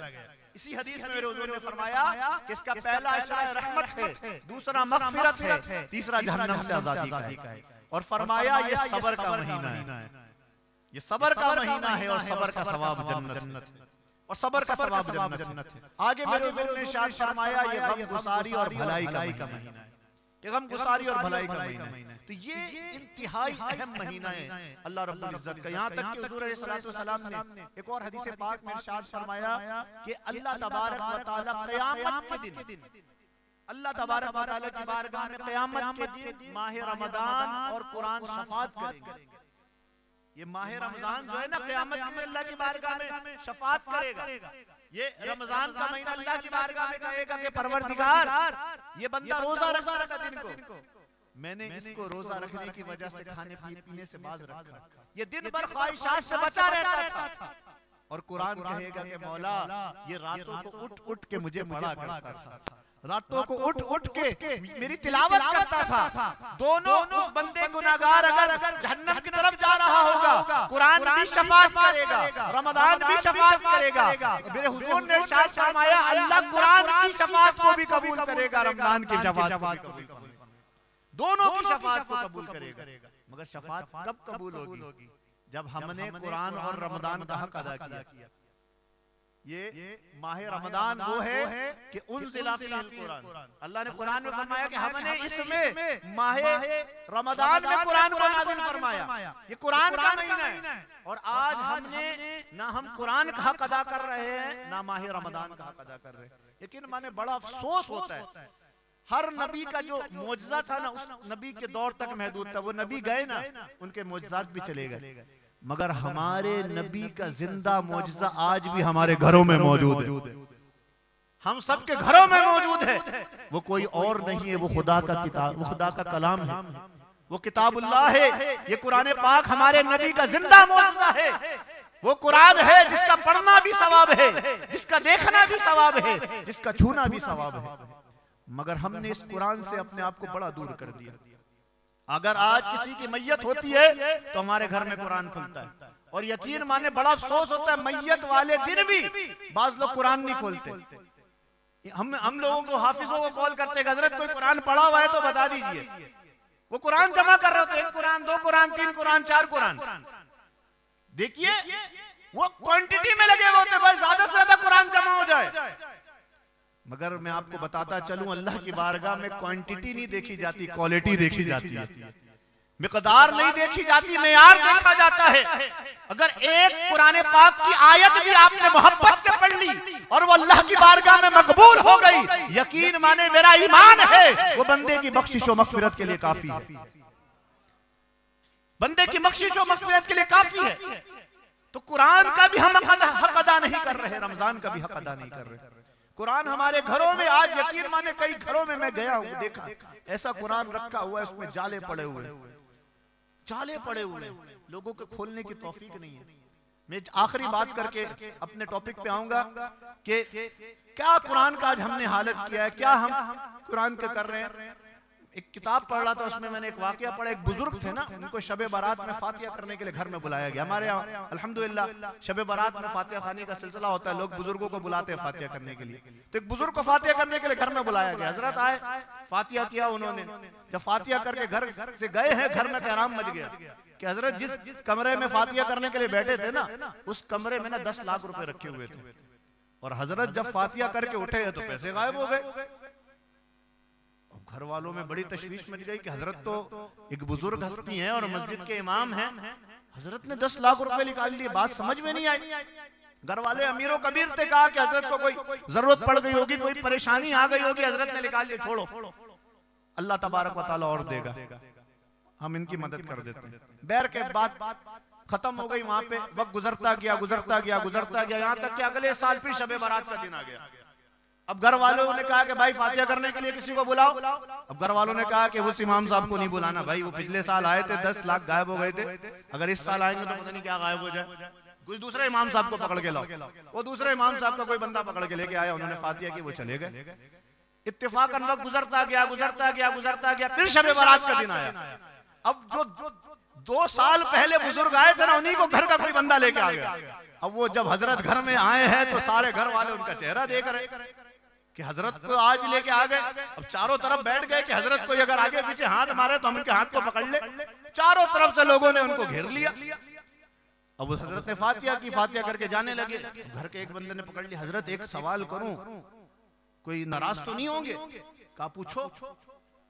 इसी हदीस में मेरे हुजूर ने फरमाया कि इसका पहला अशरा रहमत है, दूसरा मग़फ़िरत है, तीसरा जहन्नम से आजादी का है। और फरमाया ये सब्र का महीना है, ये सब्र का महीना है और सब्र का सवाब जन्नत है, और सब्र का सवाब जन्नत है। आगे मेरे हुजूर ने इरशाद फरमाया ये गमगुसारी और भलाई का महीना है, ये गमगुसारी और भलाई का महीना है। तो ये इंतहाई अहम महीना है अल्लाह रब्बुल इज्जत का। यहाँ तक कि हुजूर अलैहिस्सलातु वस्सलाम ने एक और हदीस पाक में इरशाद फरमाया कि अल्लाह तबारक व तआला क़यामत के दिन, अल्लाह तबारक व तआला की बारगाह में क़यामत के दिन माह रमज़ान और कुरान शफाअत करेंगे। ये माह रमज़ान जो है ना, क़यामत के दिन अल्लाह की बारगाह में शफाअत करेगा। ये रमजान का महीना अल्लाह की बारगाह में कहेगा कि परवरदिगार ये बंदा रोजा रखा था दिन को, मैंने इसको रोजा रखने की वजह से खाने पीने से बाज रखा, ये दिन भर ख्वाहिशात से बचा रहता था। और कुरान कहेगा कि मौला ये रातों को उठ उठ के मुझे पढ़ा करता था, रातों को उठ उठ के मेरी तिलावत करता था। दोनों उस बंदे गुनाहगार अगर जहन्नम की तरफ जा रहा होगा, कुरान भी शफाअत करेगा, रमजान भी शफाअत करेगा। मेरे हुजूर ने इरशाद फरमाया अल्लाह कुरान की शफाअत को भी कबूल करेगा, रमजान की शफाअत को भी कबूल करेगा, दोनों की शफाअत को कबूल करेगा। मगर शफाअत कब कबूल होगी? जब हमने कुरान और रमजान का हक अदा किया। ये माह रमजान वो है कि उनज़िला फ़ीहिल कुरान, अल्लाह ने कुरान में फरमाया कि हमने इसमें माह रमजान में कुरान को नाज़िल फरमाया। ये कुरान का महीना है और आज हमने ना हम कुरान का हक अदा कर रहे हैं ना माह रमजान का हक अदा कर रहे हैं। लेकिन माने बड़ा अफसोस होता है, हर नबी का जो मोजज़ा था ना उस नबी के दौर तक महदूद था। वो नबी गए ना, उनके मोजज़ात भी चले गए, मगर हमारे नबी का जिंदा मोजज़ा आज भी हमारे घरों में मौजूद है, हम सबके घरों में मौजूद है। वो कोई और नहीं है, वो खुदा का किताब, वो खुदा का कलाम है, वो किताबुल्लाह है। ये कुरान पाक हमारे नबी का जिंदा मोजज़ा है। वो कुरान है जिसका पढ़ना भी सवाब है, जिसका देखना भी सवाब है, जिसका छूना भी सवाब है। मगर हमने इस कुरान से अपने आप को बड़ा दूर कर दिया। अगर आज किसी की मैयत होती है तो हमारे घर में कुरान खुलता है, और यकीन माने बड़ा अफसोस होता है मैयत वाले दिन भी बाज लोग कुरान नहीं खोलते। हम लोगों को हाफिजों को कॉल करते हैं, हजरत कोई कुरान पढ़ा हुआ है तो बता दीजिए। वो कुरान जमा कर रहे होते हैं, 1 कुरान 2 कुरान 3 कुरान 4 कुरान। देखिए वो क्वांटिटी में लगे होते हैं, बस ज्यादा से ज्यादा कुरान जमा हो जाए। मगर मैं आपको बताता चलूं अल्लाह की बारगाह में क्वांटिटी नहीं देखी जाती, क्वालिटी देखी जाती है। मिकदार नहीं देखी जाती, मेयार देखा जाता है। अगर एक कुरान पाक की आयत भी आपने मोहब्बत से पढ़ ली और वो अल्लाह की बारगाह में मकबूल हो गई, यकीन माने मेरा ईमान है वो बंदे की बख्शिश और मग़फ़िरत के लिए काफी है, बंदे की बख्शिश और मग़फ़िरत के लिए काफी है। तो कुरान का भी हम हक अदा नहीं कर रहे, रमजान का भी हक अदा नहीं कर रहे। कुरान हमारे घरों में आज यकीन माने कई घरों में मैं गया हूँ, देखा ऐसा कुरान रखा हुआ है, उसमें जाले पड़े हुए, जाले पड़े हुए, लोगों को खोलने की तौफीक नहीं है। मैं आखिरी बात करके अपने टॉपिक पे आऊंगा कि क्या कुरान का आज हमने हालत किया है, क्या हम कुरान के कर रहे हैं। एक किताब पढ़ रहा था, उसमें मैंने एक वाकया पढ़ा। एक बुजुर्ग थे ना, उनको शब बारात में फातिहा करने के लिए घर में बुलाया गया। हमारे यहाँ अल्हम्दुलिल्लाह शब बारात में फातिहा खाने का सिलसिला होता है, लोग बुजुर्गों को बुलाते हैं फातिहा करने के लिए। तो एक बुजुर्ग को फातिहा करने के लिए घर में बुलाया गया। हजरत आए, फातिहा किया उन्होंने। जब फातिहा करके घर से गए हैं, घर में तहराम मच गया कि हजरत जिस कमरे में फातिहा करने के लिए बैठे थे ना, उस कमरे में ना 10 लाख रुपए रखे हुए थे। और हजरत जब फातिहा करके उठे हैं तो पैसे गायब हो गए। घर वालों में बड़ी तशवीश मच गई कि हजरत तो एक बुजुर्ग हस्ती हैं और मस्जिद के इमाम हैं, हजरत ने 10 लाख रुपए निकाल लिए। बात समझ में नहीं आई। घर वाले अमीरों कबीर से कहा कि हजरत को कोई जरूरत पड़ गई होगी, कोई परेशानी आ गई होगी, हजरत ने निकाल लिए। छोड़ो, अल्लाह तबारक व तआला और देगा, हम इनकी मदद कर देते हैं। बैर के बाद खत्म हो गई। वहां पे वक्त गुजरता गया, गुजरता गया, गुजरता गया, यहाँ तक कि अगले साल फिर शब बारात का दिन आ गया। अब घर वालों ने कहा कि भाई फातिहा करने के लिए किसी को बुलाओ। अब घर वालों ने कहा कि उस इमाम साहब को नहीं बुलाना, भाई वो पिछले साल आए थे, 10 लाख गायब हो गए थे, अगर इस साल आएंगे तो पता नहीं क्या गायब हो जाए। कोई दूसरे इमाम साहब को पकड़ के लाओ। वो दूसरे इमाम साहब का कोई बंदा पकड़ के लेके आया, उन्होंने फातिहा की, वो चले गए। इत्तेफाकन वक्त गुजरता गया, गुजरता गया, गुजरता गया, फिर शब बारात का दिन आया। अब जो 2 साल पहले बुजुर्ग आए थे ना, उन्हीं को घर का कोई बंदा लेके आ गया। अब वो जब हजरत घर में आए हैं तो सारे घर वाले उनका चेहरा देख रहे कि हजरत को आज लेके आ गए। अब चारों तरफ बैठ गए कि हजरत को अगर आगे पीछे हाथ मारे तो हम उनके हाथ को पकड़ ले। चारों तरफ से लोगों ने उनको घेर लिया। अब उस हजरत ने फातिहा की, फातिहा करके जाने लगे। घर के एक बंदे ने पकड़ लिया, हजरत एक सवाल करूं, कोई नाराज तो नहीं होंगे? कहा पूछो।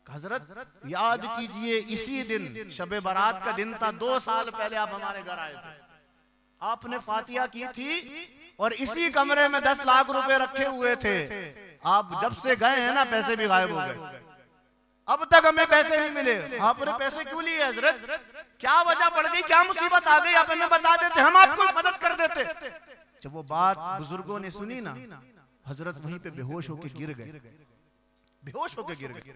हजरत याद कीजिए, इसी दिन शब बारात का दिन था, 2 साल पहले आप हमारे घर आए थे, आपने फातिहा की थी और इसी कमरे में 10 लाख रुपए रखे हुए थे। आप जब से गए हैं ना, पैसे भी गायब हो गए, अब तक हमें पैसे नहीं मिले। आपने पैसे क्यों लिए हजरत? क्या वजह पड़ गई, क्या मुसीबत आ गई? आप हमें बता देते, हम आपको मदद कर देते। जब वो बात बुजुर्गों ने सुनी ना, हजरत वहीं पे बेहोश होकर गिर गए, बेहोश होकर गिर गए।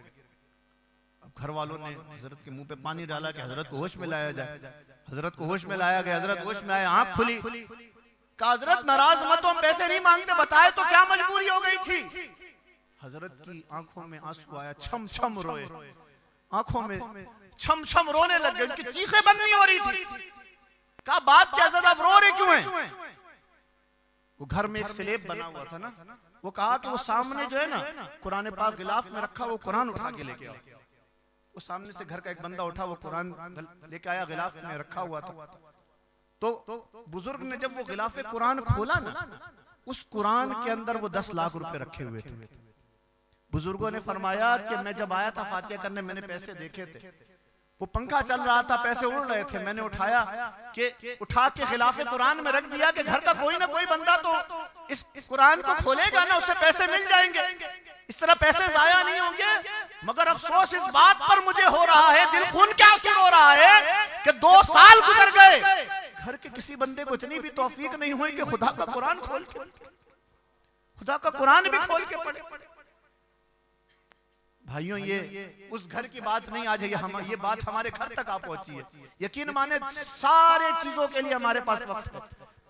अब घर वालों ने हजरत के मुंह पे पानी डाला कि हजरत को होश में लाया जाए। हजरत को होश में लाया गया, हजरत होश में आए, आंख खुली, कहा हजरत नाराज मत हो, हम पैसे नहीं मांगते, बताए तो क्या मजबूरी हो गई थी। हजरत की आंखों में आंसू आया, छम छम रोए, आंखों में छम छम रोने लग गए, उनकी चीखें बंद नहीं हो रही थी। कहा बात क्या हजरत, आप रो रहे क्यों हैं? वो घर में एक स्लेब बना हुआ था ना, वो कहा कि वो सामने जो है ना कुरान पाक गिलाफ में रखा, वो कुरान उठा के लेके आओ। वो सामने से घर का एक बंदा उठा, वो कुरान लेके आया, गिलाफ में रखा हुआ था। तो बुजुर्ग ने जब वो गिलाफ कुरान खोला ना, उस कुरान के अंदर वो 10 लाख रुपए रखे हुए थे। बुजुर्गों ने फरमाया कि मैं जब आया था फातिहा करने, मैंने पैसे देखे थे, वो पंखा चल रहा था, पैसे उड़ रहे थे, मैंने उठाया कि उठा के खिलाफ कुरान में रख दिया कि घर का कोई ना कोई बंदा तो इस कुरान को खोलेगा ना, उससे पैसे मिल जाएंगे, इस तरह पैसे जाया नहीं होंगे। मगर अफसोस इस बात पर मुझे हो रहा है, दिल खून के आंसू रो रहा है कि 2 साल गुजर गए, घर के किसी बंदे को इतनी भी तौफीक नहीं हुई कि खुदा का कुरान खोल के, खुदा का कुरान भी खोल के पढ़े। भाइयों ये उस घर की बात नहीं, आज ये बात हमारे घर तक आ पहुंची है। यकीन माने सारे चीजों के लिए हमारे पास वक्त है,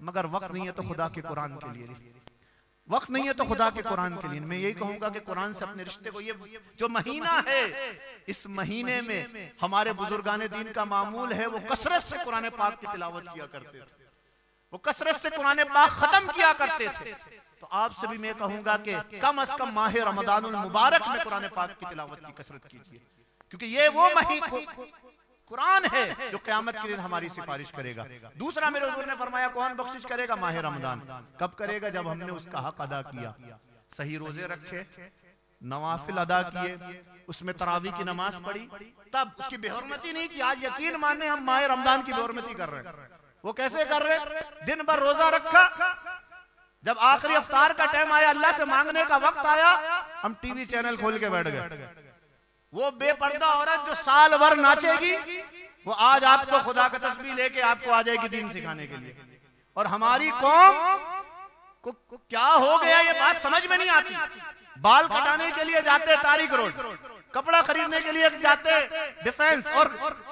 मगर वक्त नहीं है तो खुदा के कुरान के लिए, वक्त नहीं है तो खुदा के कुरान के लिए। मैं यही कहूंगा कि कुरान से अपने रिश्ते को, ये जो महीना है, इस महीने में हमारे बुजुर्गाने दीन का मामूल है, वो कसरत से कुरान पाक की तिलावत किया करते थे, वो कसरत से कुरान पाक खत्म किया करते थे। तो आपसे भी मैं कहूंगा कि कम अज कम माह रमजानुल मुबारक में कुरान पाक की तिलावत की कसरत कीजिए, क्योंकि ये वो कुरान है जो क़यामत के दिन हमारी सिफारिश करेगा। दूसरा मेरे हुजूर ने फरमाया कौन बख्शिश करेगा? माह रमजान। कब करेगा? जब हमने उसका हक अदा किया, सही रोजे रखे, नवाफिल अदा किए, उसमें तरावी की नमाज पढ़ी, तब उसकी बेहरमती नहीं की। आज यकीन माने हम माह रमजान की बेहरमती कर रहे हैं। वो कैसे कर रहे? दिन भर रोजा रखा, जब आखिरी अफ्तार का टाइम आया, अल्लाह से मांगने का वक्त आया, हम टीवी चैनल खोल के बैठ गए। वो बेपर्दा औरत जो साल भर नाचेगी, वो आज आपको खुदा का तस्बीह लेके आपको आ जाएगी दीन सिखाने के लिए। और हमारी कौम को क्या हो गया ये बात समझ में नहीं आती। बाल कटाने के लिए जाते तारिक रोड, कपड़ा खरीदने के लिए जाते डिफेंस, और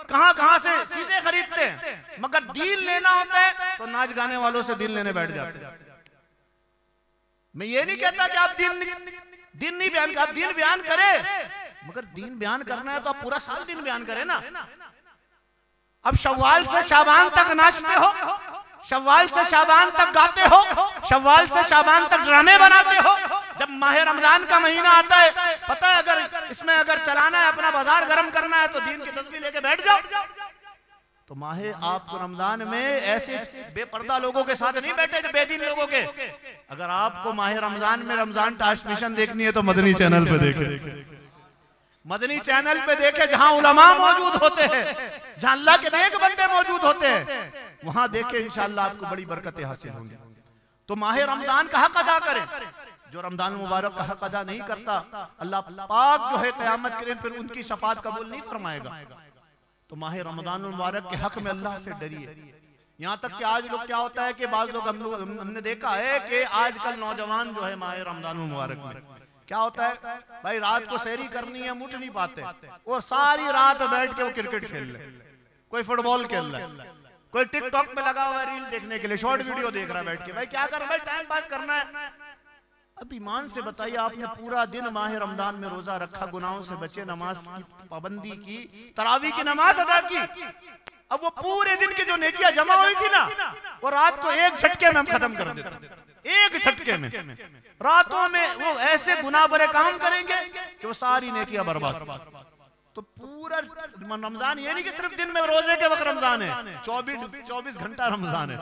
कहां से चीजें खरीदते हैं, मगर दीन लेना होता है तो नाच गाने वालों से दीन लेने बैठ जाते हैं। मैं ये नहीं कहता कि आप दिन नहीं बयान, आप दीन बयान करें, मगर दीन बयान करना है तो आप पूरा साल दीन बयान करें ना। अब शव्वाल से शाबान तक नाचते हो, शव्वाल से शाबान तक गाते हो, शव्वाल से शाबान तक ड्रामे बनाते हो। जब माह रमजान का महीना आता है, पता है अगर इसमें अगर चलाना है, अपना बाजार गर्म करना है, तो दीन की तस्बीह लेके बैठ जाओ। तो माहे आपको रमजान में ऐसे बेपर्दा लोगों के साथ नहीं बैठे जो बेदीन लोगों के। अगर आपको माहे रमजान में रमजान ट्रांसमिशन देखनी है तो मदनी चैनल पे देखें, मदनी चैनल पे देखें, जहां उलमा मौजूद होते हैं, जहां अल्लाह के नेक बंदे मौजूद होते हैं, वहां देखें, इंशाअल्लाह आपको बड़ी बरकतें हासिल होंगी। तो माहे रमजान का हक अदा करें। जो रमजान मुबारक का हक अदा नहीं करता, अल्लाह पाक जो है क़यामत के दिन फिर उनकी शफाअत कबूल नहीं फरमाएगा। तो माह रमजान मुबारक के हक में अल्लाह से डरिए। यहाँ तक कि आज लोग क्या होता है कि बाज़ लोग हमने देखा है कि आजकल नौजवान जो है माह रमजान मुबारक में क्या होता है, भाई रात को सहरी करनी है, उठ नहीं पाते, और सारी रात बैठ के वो क्रिकेट खेल रहे, कोई फुटबॉल खेल रहा है, कोई टिकटॉक पे लगा हुआ है रील देखने के लिए, शॉर्ट वीडियो देख रहा है बैठ के। भाई क्या कर रहा है? टाइम पास करना है। अब ईमान से बताइए, आपने पूरा दिन माह रमजान में रोजा रखा, गुनाहों से बचे, नमाज की पाबंदी की, तरावी की नमाज अदा की, अब वो पूरे दिन की जो नेकियां जमा हुई थी ना, वो रात को एक झटके में हम खत्म कर देते। एक झटके में रातों में वो ऐसे गुनाह भरे काम करेंगे कि वो सारी नेकियां बर्बाद। तो पूरा रमजान ये नहीं कि सिर्फ दिन में रोजे के वक्त रमजान है, 24 घंटा रमजान है,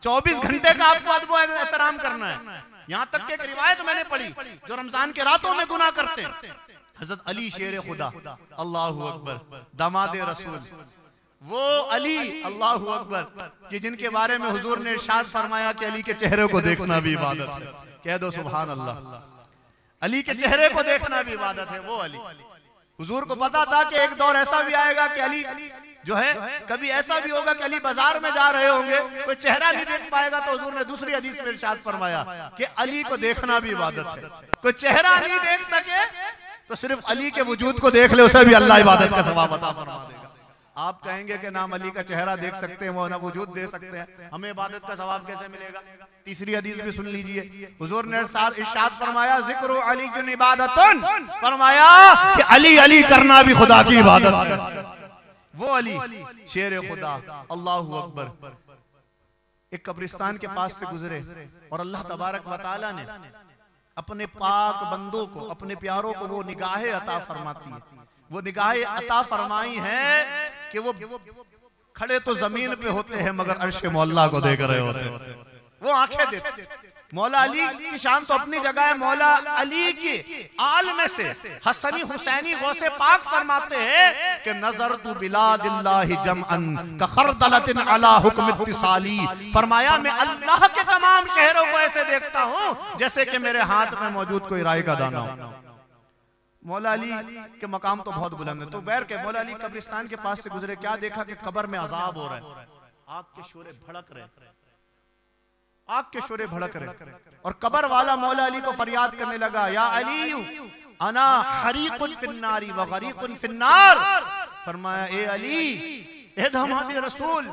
24 घंटे का आपको अदब एहतराम करना है। यहाँ तक के एक रिवायत मैंने पढ़ी, जो रमजान के रातों में गुनाह करते हैं, हजरत अली शेर खुदा, अल्लाहु अकबर, दामादे रसूल, वो अली, अल्लाहु अकबर, कि जिनके बारे में हुजूर ने इरशाद फरमाया कि अली के चेहरे को देखना भी इबादत है। कह दो सुभान अल्लाह। अली के चेहरे को देखना भी इबादत है। वो अली, हुजूर को पता था कि एक दौर ऐसा भी आएगा कि अली जो है, कभी ऐसा भी होगा कि अली बाजार में जा रहे होंगे, कोई चेहरा नहीं देख पाएगा, तो हुजूर ने दूसरी हदीस में इरशाद फरमाया कि अली को देखना भी इबादत है। कोई चेहरा नहीं देख सके तो सिर्फ अली के वजूद को देख ले, उसे भी अल्लाह इबादत का सवाब अता फरमा देगा। आप कहेंगे कि नाम अली का चेहरा देख सकते हैं, वो ना वजूद दे सकते हैं, हमें इबादत का सवाब कैसे मिलेगा? तीसरी हदीस भी सुन लीजिए, हुजूर ने इरशाद फरमाया जिक्र अली जुन इबादतुन, फरमाया कि अली अली करना भी खुदा की इबादत है। वो अली शेर खुदा, अल्लाहु अकबर। एक कब्रिस्तान के पास से गुजरे और अल्लाह तबारक व तआला ने अपने पाक बंदों को, अपने प्यारों को वो निगाहें अता फरमाती है। वो निगाहें अता फरमाई हैं कि वो खड़े तो जमीन पे होते हैं मगर अर्श मौला को देख रहे होते हैं, वो आंखें देते। मौला अली की शान तो अपनी जगह है। मौला अली की आल में से हसनी हुसैनी गौसे पाक फरमाते हैं कि नजर तु बिलादिल्लाहि जमअन का खरदलतिन अला हुक्म इत्तिसाली, फरमाया मैं अल्लाह के तमाम शहरों को ऐसे देखता हूं जैसे कि मेरे हाथ में मौजूद कोई राई का दाना हो। मौला अली के मकाम तो बहुत बुलंद है। तो बैर के मौला अली कब्रिस्तान के पास से गुजरे, क्या देखा कि कब्र में अजाब हो रहा है, आग के शोरे भड़क रहे, आग के शोरे भड़क रहे, और कब्र वाला मौला अली को फरियाद करने लगा, या अली अना हरीकुन फिन्नारी व गरीकुन फिन्नार। फरमाया ए अली, ए दामाद रसूल,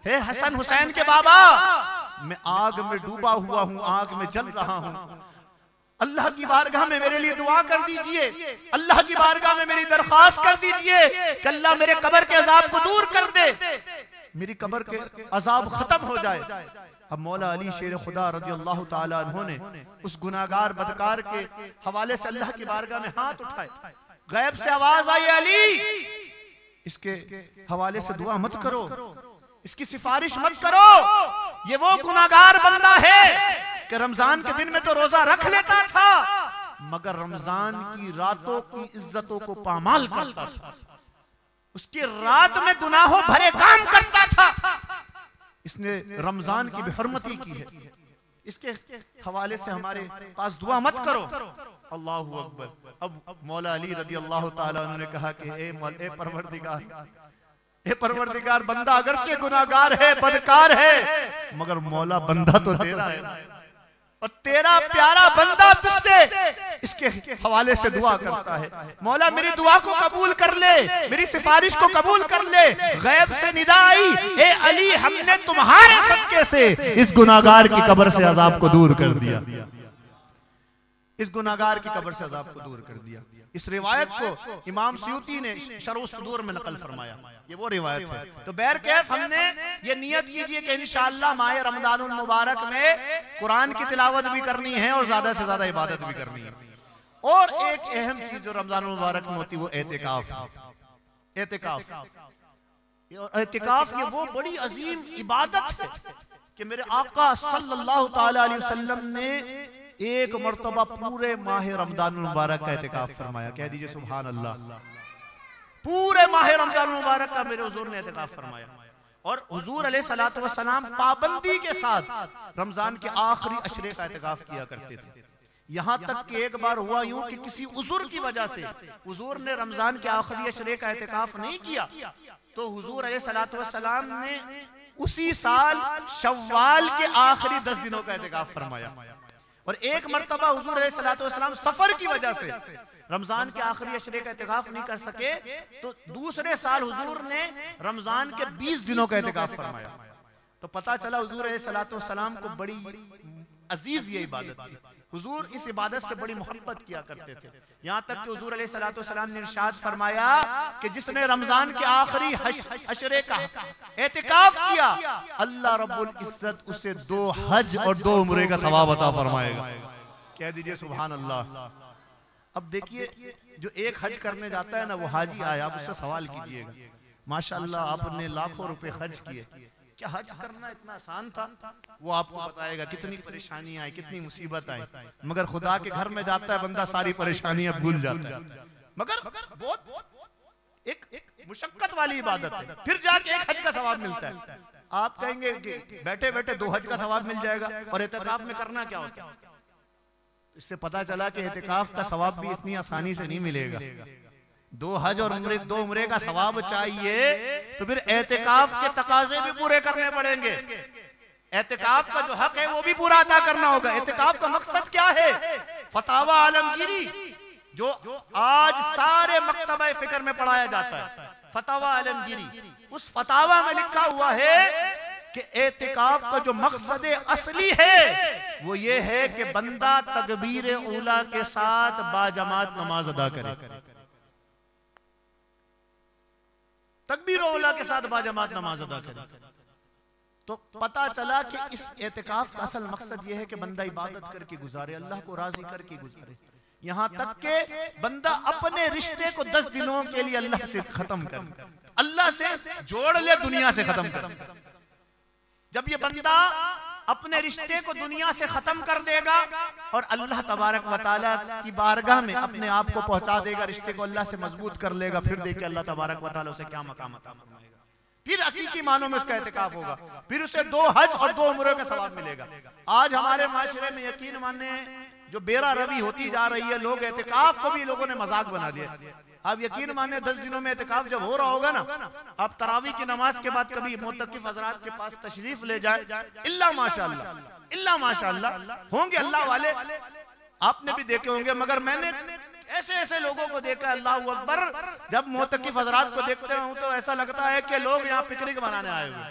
हे हसन हुसैन के बाबा, मैं आग में डूबा हुआ हूं, आग में जल रहा हूं, अल्लाह की बारगाह में मेरे लिए दुआ कर दीजिए, अल्लाह की बारगाह में मेरी दरख्वास्त कर दीजिए कि अल्लाह मेरे कब्र के अजाब को दूर कर दे, मेरी कब्र के अजाब खत्म हो जाए। अब मौला अली शेर खुदा रज़ी अल्लाह ताला अन्हु ने उस गुनाहगार बदकार के हवाले से अल्लाह की बारगाह में हाथ उठाए। गैब से आवाज आई, अली इसके हवाले से दुआ मत करो, इसकी सिफारिश मत करो, ये वो गुनाहगार बंदा है कि रमजान के दिन में तो रोजा रख लेता था मगर रमजान की रातों की इज्जतों को पामाल करता था, उसकी रात में गुनाहों भरे काम करता था, इसने रमजान की बेहरमती की है, इसके हवाले से हमारे पास दुआ मत करो। अल्लाहु अकबर। अब मौला अली रज़ी अल्लाह ताला अन्हु ने कहा कि ए परवरदिगार, बंदा अगरचे गुनाहगार है, बदकार है, मगर मौला बंदा तो तेरा है और तेरा प्यारा बंदा तुझसे इसके हवाले से दुआ करता है। मौला मेरी दुआ को कबूल कर ले, मेरी सिफारिश को कबूल कर ले। गैब से निदा आई, ए अली हमने तुम्हारे सदके से इस गुनाहगार की कब्र से अजाब को दूर कर दिया, इस गुनाहगार की कब्र से अजाब को दूर कर दिया। इस रिवायत को इमाम सयूती ने शरह सुदूर में नकल फरमाया, ये वो रिवायत है। तो बैरकैफ हमने ये नियत कीजिए कि इंशाअल्लाह माह रमजानुल मुबारक में कुरान की तिलावत भी करनी है और ज्यादा से ज्यादा इबादत भी करनी है। और एक अहम चीज जो रमजानुल मुबारक में होती है वो एतिकाफ। एतिकाफ ये वो बड़ी अजीम इबादत है कि मेरे आका सल्लल्लाहु ताला अलैहि वसल्लम ने एक मर्तबा पूरे माह रमजानुल मुबारक का एतिकाफ फरमाया। कह दीजिए सुभान अल्लाह। पूरे माह रमजानुल मुबारक का मेरे हुजूर ने एतिकाफ फरमाया और हुजूर अलैहिस्सलातु वस्सलाम पाबंदी के साथ रमजान के आखिरी अशरे का एतिकाफ किया करते थे। यहाँ तक कि एक बार हुआ यूं कि किसी उज़ुर की वजह से हुजूर ने रमजान के आखिरी अशरे का एतिकाफ नहीं किया, तो हुजूर अलैहिस्सलातु वस्सलाम ने उसी साल शव्वाल के आखिरी 10 दिनों का एतिकाफ फरमाया। और एक मर्तबा हुजूर अलैहिस्सलातु वस्सलाम सफर की वजह से रमजान के आखिरी अशरे का एतिकाफ नहीं कर सके, तो दूसरे साल हुजूर ने रमजान के 20 दिनों का एतिकाफ फरमाया। तो पता चला हुजूर अलैहिस्सलातु वस्सलाम को बड़ी अजीज ये इबादत थी, हुजूर इस इबादत से बड़ी मोहब्बत किया करते थे। यहाँ तक कि हुजूर अलैहिस्सलातु वस्सलाम ने इरशाद फरमाया कि जिसने रमजान के आखिरी अशरे का एतिकाफ किया, अल्लाह रब्बुल इज्जत उसे 2 हज और 2 उम्रे का सवाब अता फरमाएगा। कह दीजिए सुभान अल्लाह। अब देखिए जो एक हज करने जाता है ना, वो हाजी आया, आप उससे सवाल कीजिएगा, माशाअल्लाह आपने लाखों रुपए खर्च किए, क्या हज करना इतना आसान था? वो आपको बताएगा कितनी परेशानी आई, कितनी मुसीबत आई, मगर खुदा के घर में जाता है बंदा सारी परेशानियां भूल जाता है। मगर बहुत एक मुशक्कत वाली इबादत है, फिर जाके एक हज का सवाब मिलता है। आप कहेंगे कि बैठे बैठे 2 हज का सवाब मिल जाएगा, और एतिकाफ में करना क्या होता है? इससे पता चला कि एतिकाफ का सवाब भी इतनी आसानी से नहीं मिलेगा। 2 हज और 2 उम्रे का सवाब चाहिए तो फिर एतिकाफ के तकाजे भी पूरे करने पड़ेंगे। एतिकाफ का जो हक है वो भी पूरा अदा करना होगा। एतिकाफ का मकसद क्या है? फतावा आलमगीरी जो आज सारे मकतबा फिक्र में पढ़ाया जाता है, फतावा आलमगीरी, उस फतावा में लिखा हुआ है कि एतिकाफ का जो मकसद असली है वो ये है कि बंदा तकबीर ऊला के साथ बाजमात नमाज अदा करे। तकबीर ऊला के साथ बाजमात नमाज अदा करे। तो पता चला कि इस एतिकाफ का असल मकसद यह है कि बंदा इबादत करके गुजारे, अल्लाह को राजी करके गुजारे। यहां तक के बंदा अपने रिश्ते को 10 दिनों के लिए अल्लाह से खत्म करे, अल्लाह से जोड़ ले, दुनिया से खत्म कर। जब ये बंदा अपने रिश्ते को दुनिया से खत्म कर देगा और अल्लाह तबारक व तआला की बारगाह में अपने आप को पहुंचा देगा, रिश्ते को अल्लाह से मजबूत कर लेगा, फिर देखिए अल्लाह तबारक व तआला उसे क्या मकाम अता फरमाएगा। फिर हकीकी मानों में उसका एतिकाफ होगा, फिर उसे 2 हज और 2 उम्रों का सवाब मिलेगा। आज हमारे माशरे में यकीन माने जो बेरा रवी होती जा रही है, लोग एतिकाफ को भी लोगों ने मजाक बना दिया। आप यकीन माने 10 दिनों में एतिकाफ जब हो रहा होगा ना, आप तरावी की नमाज के बाद कभी मुतकिफ हजरात के पास तशरीफ ले जाए, इल्ला माशाअल्लाह होंगे अल्लाह वाले, आपने भी देखे होंगे, मगर मैंने ऐसे ऐसे लोगों को देखा, अल्लाह अकबर, जब मुतकिफ हजरात को देखते हूं तो ऐसा लगता है कि लोग यहाँ पिकनिक मनाने आए हुए,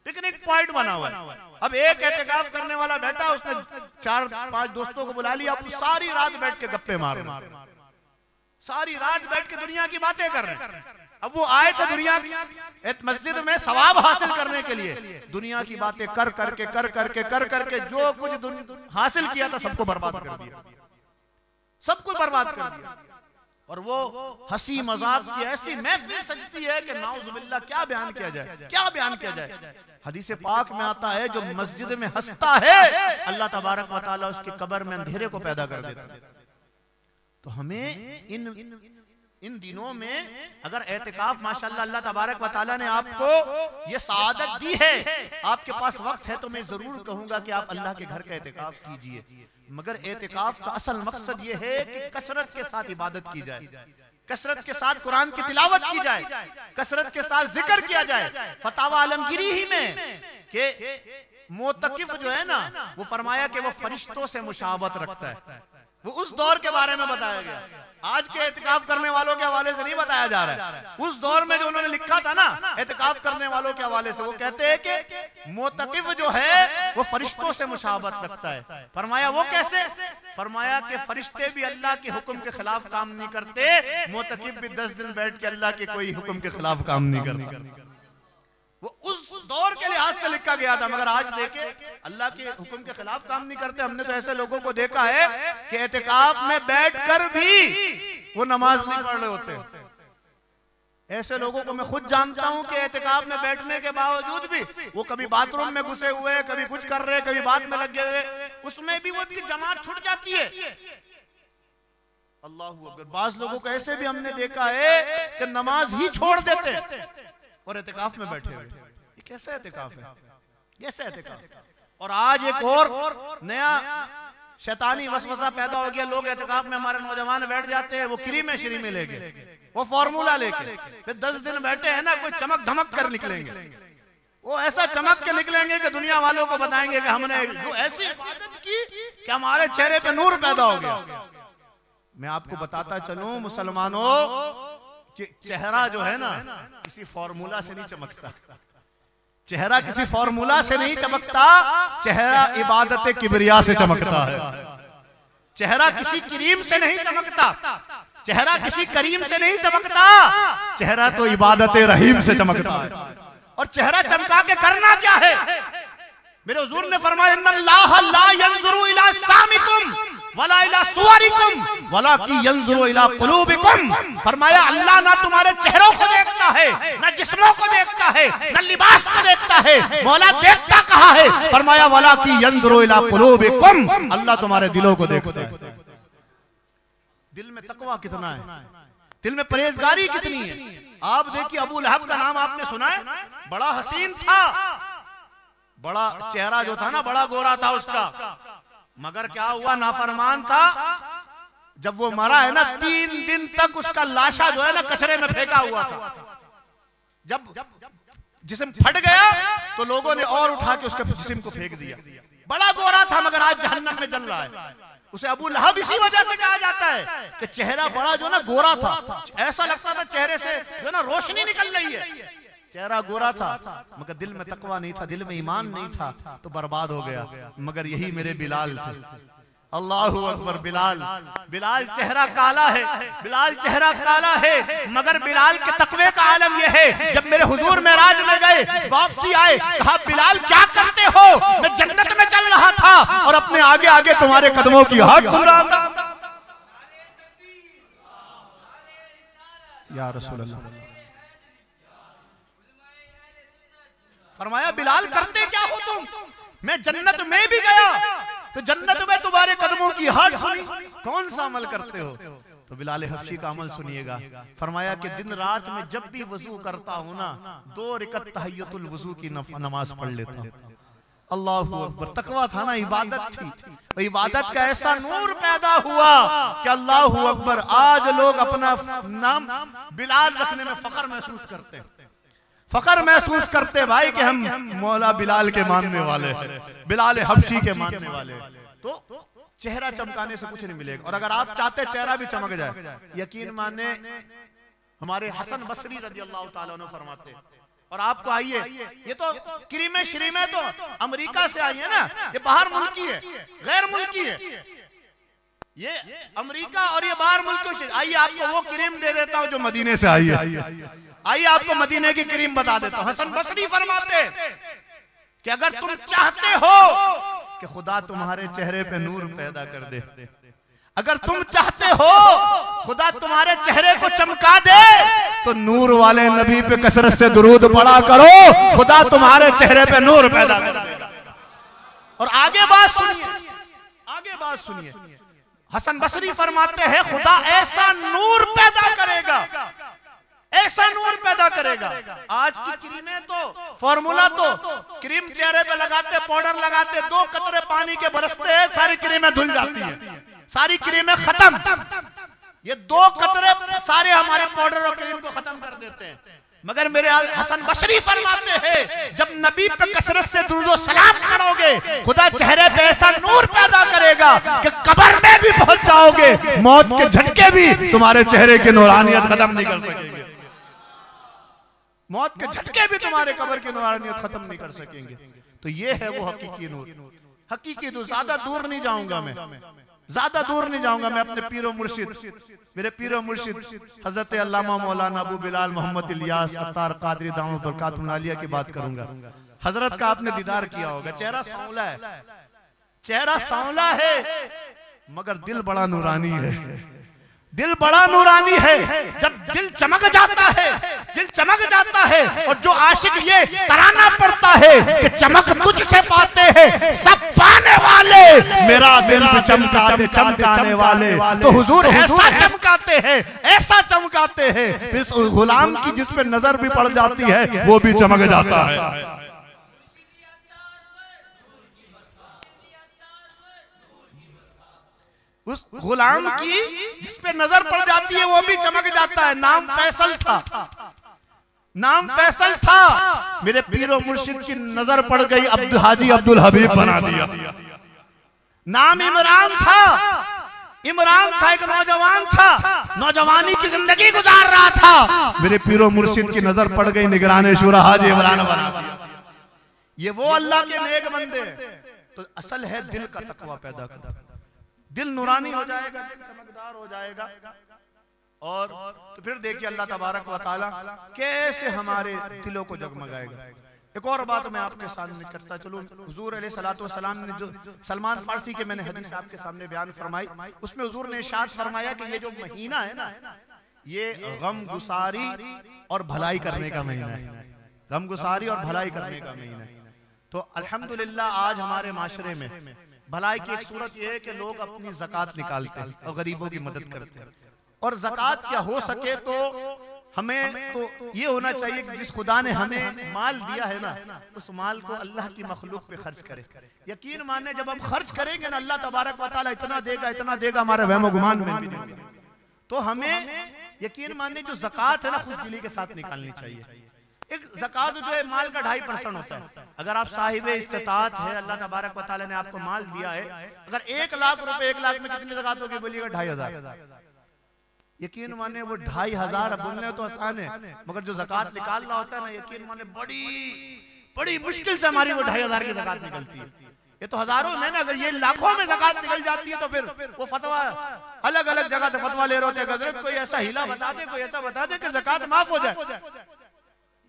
पिकनिक पॉइंट बना हुआ है। अब एक एतिकाफ करने वाला बैठा, उसने 4-5 दोस्तों को बुला लिया, सारी रात बैठ के गप्पे मार, सारी रात बैठ के दुनिया की बातें कर रहे हैं। अब वो आए थे दुनिया की मस्जिद में सवाब हासिल करने के लिए, दुनिया की बातें कर करके जो कुछ हासिल किया था सबको बर्बाद कर दिया, सबको बर्बाद कर दिया। और वो हंसी मजाक की ऐसी महफिल सजती है कि नाउजुबिल्लाह क्या बयान किया जाए। हदीस पाक में आता है जो मस्जिद में हंसता है अल्लाह तबारक व तआला उसकी कब्र में अंधेरे को पैदा कर देता है। तो हमें इन दिनों में अगर एतिकाफ माशाअल्लाह अल्लाह तबारक व तआला ने आपको ये सआदत दी है, आपके पास वक्त है, तो मैं जरूर कहूंगा कि आप अल्लाह के घर का एतिकाफ कीजिए। मगर एतिकाफ का असल मकसद ये है कि कसरत के साथ इबादत की जाए, कसरत के साथ कुरान की तिलावत की जाए, कसरत के साथ जिक्र किया जाए। फतावा आलमगीरी ही में कि मोतकिफ जो है ना, वो फरमाया कि वो फरिश्तों से मुशावत रखता है। वो उस दौर के बारे में बताया गया, आज के एतिकाफ करने वालों के हवाले से नहीं बताया जा रहा है। उस दौर में जो उन्होंने लिखा था ना एतिकाफ करने वालों के हवाले से, वो कहते हैं कि मोतकिफ जो है वो फरिश्तों से मुशावत रखता है। फरमाया वो कैसे? फरमाया कि फरिश्ते भी अल्लाह के हुक्म के खिलाफ काम नहीं करते, मोतकिफ भी 10 दिन बैठ के अल्लाह के कोई हुक्म के खिलाफ काम नहीं करता। वो उस दौर के लिहाज से लिखा गया था, मगर आज देखे अल्लाह के हुक्म के खिलाफ काम नहीं करते। हमने तो ऐसे लोगों को देखा है कि एतिकाफ में बैठकर भी वो नमाज नहीं पढ़ रहे होते। ऐसे लोगों को मैं खुद जानता हूं कि एतिकाफ में बैठने के बावजूद भी वो कभी बाथरूम में घुसे हुए, कभी कुछ कर रहे, कभी बात में लगे हुए, उसमें भी वो उनकी जमात छूट जाती है। अल्लाह अकबर। बाज लोगों को ऐसे भी हमने देखा है कि नमाज ही छोड़ देते और एतिकाफ में बैठे हुए। ये कैसा एतिकाफ है? कैसा एतिकाफ? और आज एक और नया शैतानी वसवसा पैदा हो गया। लोग एतिकाफ में, हमारे नौजवान बैठ जाते हैं, वो क्रीम श्रीमे लेके, वो फॉर्मूला लेके, फिर 10 दिन बैठे हैं ना, कोई चमक धमक कर निकलेंगे। वो ऐसा चमक के निकलेंगे कि दुनिया वालों को बताएंगे कि हमने जो ऐसी इबादत की कि हमारे चेहरे पे नूर पैदा हो गया। मैं आपको बताता चलूं मुसलमानों, चेहरा जो है ना किसी फॉर्मूला से नहीं चमकता, चेहरा किसी फॉर्मूला से नहीं चमकता, चेहरा इबादत किबरिया से चमकता है। चेहरा किसी करीम से नहीं चमकता, चेहरा किसी करीम से नहीं चमकता, चेहरा तो इबादत रहीम से चमकता है। और चेहरा चमका के करना क्या है? मेरे हुजूर ने फरमाया इन्नल्लाह ला यंजुरु इला सामिकुम वला इला सुवरिकुम वलाकि यंजुरु इला कुलूबिकुम। फरमाया अल्लाह ना तुम्हारे चेहरों को देखता है, ना जिस्मों को देखता है, ना लिबास को देखता है। मौला देखता कहाँ है? फरमाया वलाकि यंजुरु इला कुलूबिकुम, अल्लाह तुम्हारे दिलों को देखता है। दिल में तकवा कितना है, दिल में परहेजगारी कितनी है। आप देखिए अबू लहब का नाम आपने सुना है, बड़ा हसीन था, बड़ा चेहरा जो था ना बड़ा गोरा था उसका, मगर क्या हुआ? नाफरमान था, जब वो मरा है ना 3 दिन तक उसका लाशा जो है ना कचरे में फेंका हुआ था। जब जिस्म फट गया तो लोगों ने और उठा के उसके जिस्म को फेंक दिया। बड़ा गोरा था मगर आज जहन्नम में जल रहा है। उसे अबू लहब इसी वजह से कहा जाता है कि चेहरा बड़ा जो ना गोरा था, ऐसा लगता था चेहरे से जो ना रोशनी निकल रही है। चेहरा गोरा था मगर दिल में तकवा नहीं था, दिल में ईमान नहीं था, तो बर्बाद हो गया। मगर यही मेरे बिलाल थे। अल्लाहु अकबर। बिलाल चेहरा काला है, बिलाल चेहरा काला है, मगर बिलाल के तकवे का आलम यह है, जब मेरे हुजूर मेराज में गए, वापसी आए, कहा बिलाल क्या करते हो? मैं जन्नत में चल रहा था और अपने आगे आगे तुम्हारे कदमों की आहट सुन रहा था। या रसूल अल्लाह। फरमाया बिलाल करते क्या हो तुम? मैं जन्नत में भी गया तो जन्नत में तुम्हारे कदमों की आहट सुनी। कौन सा अमल करते हो? तो बिलाल हबशी का अमल सुनिएगा। फरमाया कि दिन रात में जब भी वजू करता हूं ना 2 रकअत तहियतुल वजू की नमाज पढ़ लेता हूं। अल्लाहु अकबर। तकवा था ना, इबादत थी। इबादत का ऐसा नूर पैदा हुआ कि अल्लाहु अकबर। आज लोग अपना नाम बिलाल रखने में फख्र महसूस करते हैं, फख्र महसूस करते भाई कि हम मौला बिलाल के मानने वाले हैं, बिलाल हबशी के मानने वाले। तो चेहरा चमकाने से कुछ नहीं मिलेगा। और अगर आप चाहते चेहरा भी चमक जाए, यकीन माने हमारे हसन बसरी रज़ी अल्लाह ताला अन्हु फरमाते। और आपको आइए, ये तो क्रीमे श्रीमे तो अमेरिका से आई है ना, ये बाहर मुल्की है, गैर मुल्की है। ये अमेरिका और ये बाहर मुल्कों से। आइए आपको वो क्रीम दे देता हूं जो मदीने से आई है। आइए आपको मदीने की क्रीम बता देता हूं। हसन बसरी फरमाते कि अगर तुम चाहते हो कि खुदा तुम्हारे चेहरे पे नूर पैदा कर दे, अगर तुम चाहते हो खुदा तुम्हारे चेहरे को चमका दे, तो नूर वाले नबी पे कसरत से दुरूद पढ़ा करो, खुदा तुम्हारे चेहरे पे नूर पैदा कर देगा। और आगे बात सुनिए, आगे बात सुनिए। हसन बसरी फरमाते हैं खुदा ऐसा नूर पैदा करेगा, ऐसा नूर पैदा करेगा। आज की क्रीमें तो फॉर्मूला तो क्रीम चेहरे पे लगाते, पाउडर लगाते, 2 कतरे पानी के बरसते हैं, सारी क्रीमें धुल जाती हैं, सारी क्रीमें खत्म। ये 2 कतरे सारे हमारे पाउडर और क्रीम को खत्म कर देते हैं। मगर मेरे हसन बसरी फरमाते हैं जब नबी पे कसरत से दुरूद सलाम पढ़ोगे, खुदा चेहरे पे ऐसा नूर पैदा करेगा कि कब्र में भी पहुंच जाओगे, मौत के झटके भी तुम्हारे चेहरे की नूरानियत खत्म नहीं कर सकेंगे। मौत के झटके भी तुम्हारे कब्र की नूरानियत खत्म नहीं कर सकेंगे। तो ये है वो हकीकी नूर, हकीकी नूर। ज्यादा दूर नहीं जाऊंगा मैं, ज्यादा दूर नहीं जाऊंगा मैं। अपने पीरो मुर्शिद, मेरे पीरो मुर्शिद हजरत अल्लामा मौलाना अबू बिलाल मोहम्मद इलियास अत्तार कादरी दामद बरकातुहुल आलिया की बात करूंगा। हजरत का आपने दीदार किया होगा। चेहरा सांवला है, चेहरा सांवला है, मगर दिल बड़ा नूरानी है, दिल बड़ा नूरानी है। जब दिल चमक जाता है, दिल चमक जाता है, और जो आशिक ये तराना पड़ता है कि चमक तुझसे पाते हैं सब पाने वाले, मेरा दिल चमकाते चमकाने वाले, तो हुजूर ऐसा चमकाते हैं, ऐसा चमकाते हैं, फिर गुलाम की जिस पे नजर भी पड़ जाती है वो भी चमक जाता है। उस गुलाम की जिस पे नजर पड़ जाती है वो भी चमक जाता है। नाम फैसल था, नाम फैसल था, मेरे पीरो मुर्शिद की नजर पड़ गई, हाजी अब्दुल हबीब बना दिया। नाम इमरान था, इमरान था, एक नौजवान था, नौजवानी की जिंदगी गुजार रहा था, मेरे पीरो मुर्शिद की नजर पड़ गई, निगरान शुरा हाजी इमरान बना दिया। ये वो अल्लाह के नेक बंदे। तो असल है दिल का तकवा पैदा करना, दिल नूरानी हो जाएगा, दिल चमकदार हो जाएगा। और तो फिर देखिए अल्लाह तबारक व तआला कैसे हमारे दिलों को जगमगाएगा। एक और बात मैं आपके सामने करता चलूं। हुजूर अलैहिस्सलातु वस्सलाम ने जो सलमान फारसी के मैंने हदीस आपके सामने बयान फरमाई, उसमें हुजूर ने इरशाद फरमाया कि ये जो महीना है ना, ये गम गुसारी और भलाई करने का महीना है, गम गुसारी और भलाई करने का महीना है। तो अल्हम्दुलिल्लाह आज हमारे माशरे में भलाई की एक सूरत यह है कि लोग अपनी ज़कात निकालते हैं और गरीबों की मदद करते हैं। और ज़कात क्या हो सके तो हमें तो ये होना चाहिए कि जिस खुदा ने हमें माल दिया है ना, उस माल को अल्लाह की मखलूक पे खर्च करें। यकीन माने जब हम खर्च करेंगे ना, अल्लाह तबारक व तआला इतना देगा हमारे वहम गुमान में भी नहीं। तो हमें यकीन माने जो ज़कात है ना, खुशदिली के साथ निकालनी चाहिए। एक ज़कात जो है माल का 2.5% होता है। अगर आप साहिब इस्तिताअत है, अल्लाह तबारक व तआला ने आपको माल दिया है, अगर 1 लाख रुपए 1 लाख में कितनी ज़कात होगी बोलिएगा? 2,500। यकीन माने वो 2,500 बोलने तो आसान है, मगर जो ज़कात निकालना होता है ना, यकीन माने बड़ी मुश्किल से हमारी वो 2,500 की ज़कात निकलती है। ये तो हजारों में ना, अगर ये लाखों में ज़कात निकल जाती है तो फिर वो फतवा अलग अलग जगह से फतवा ले रहे होते हैं, हज़रत कोई ऐसा हिला बता दे, कोई ऐसा बता दे कि ज़कात माफ हो जाए।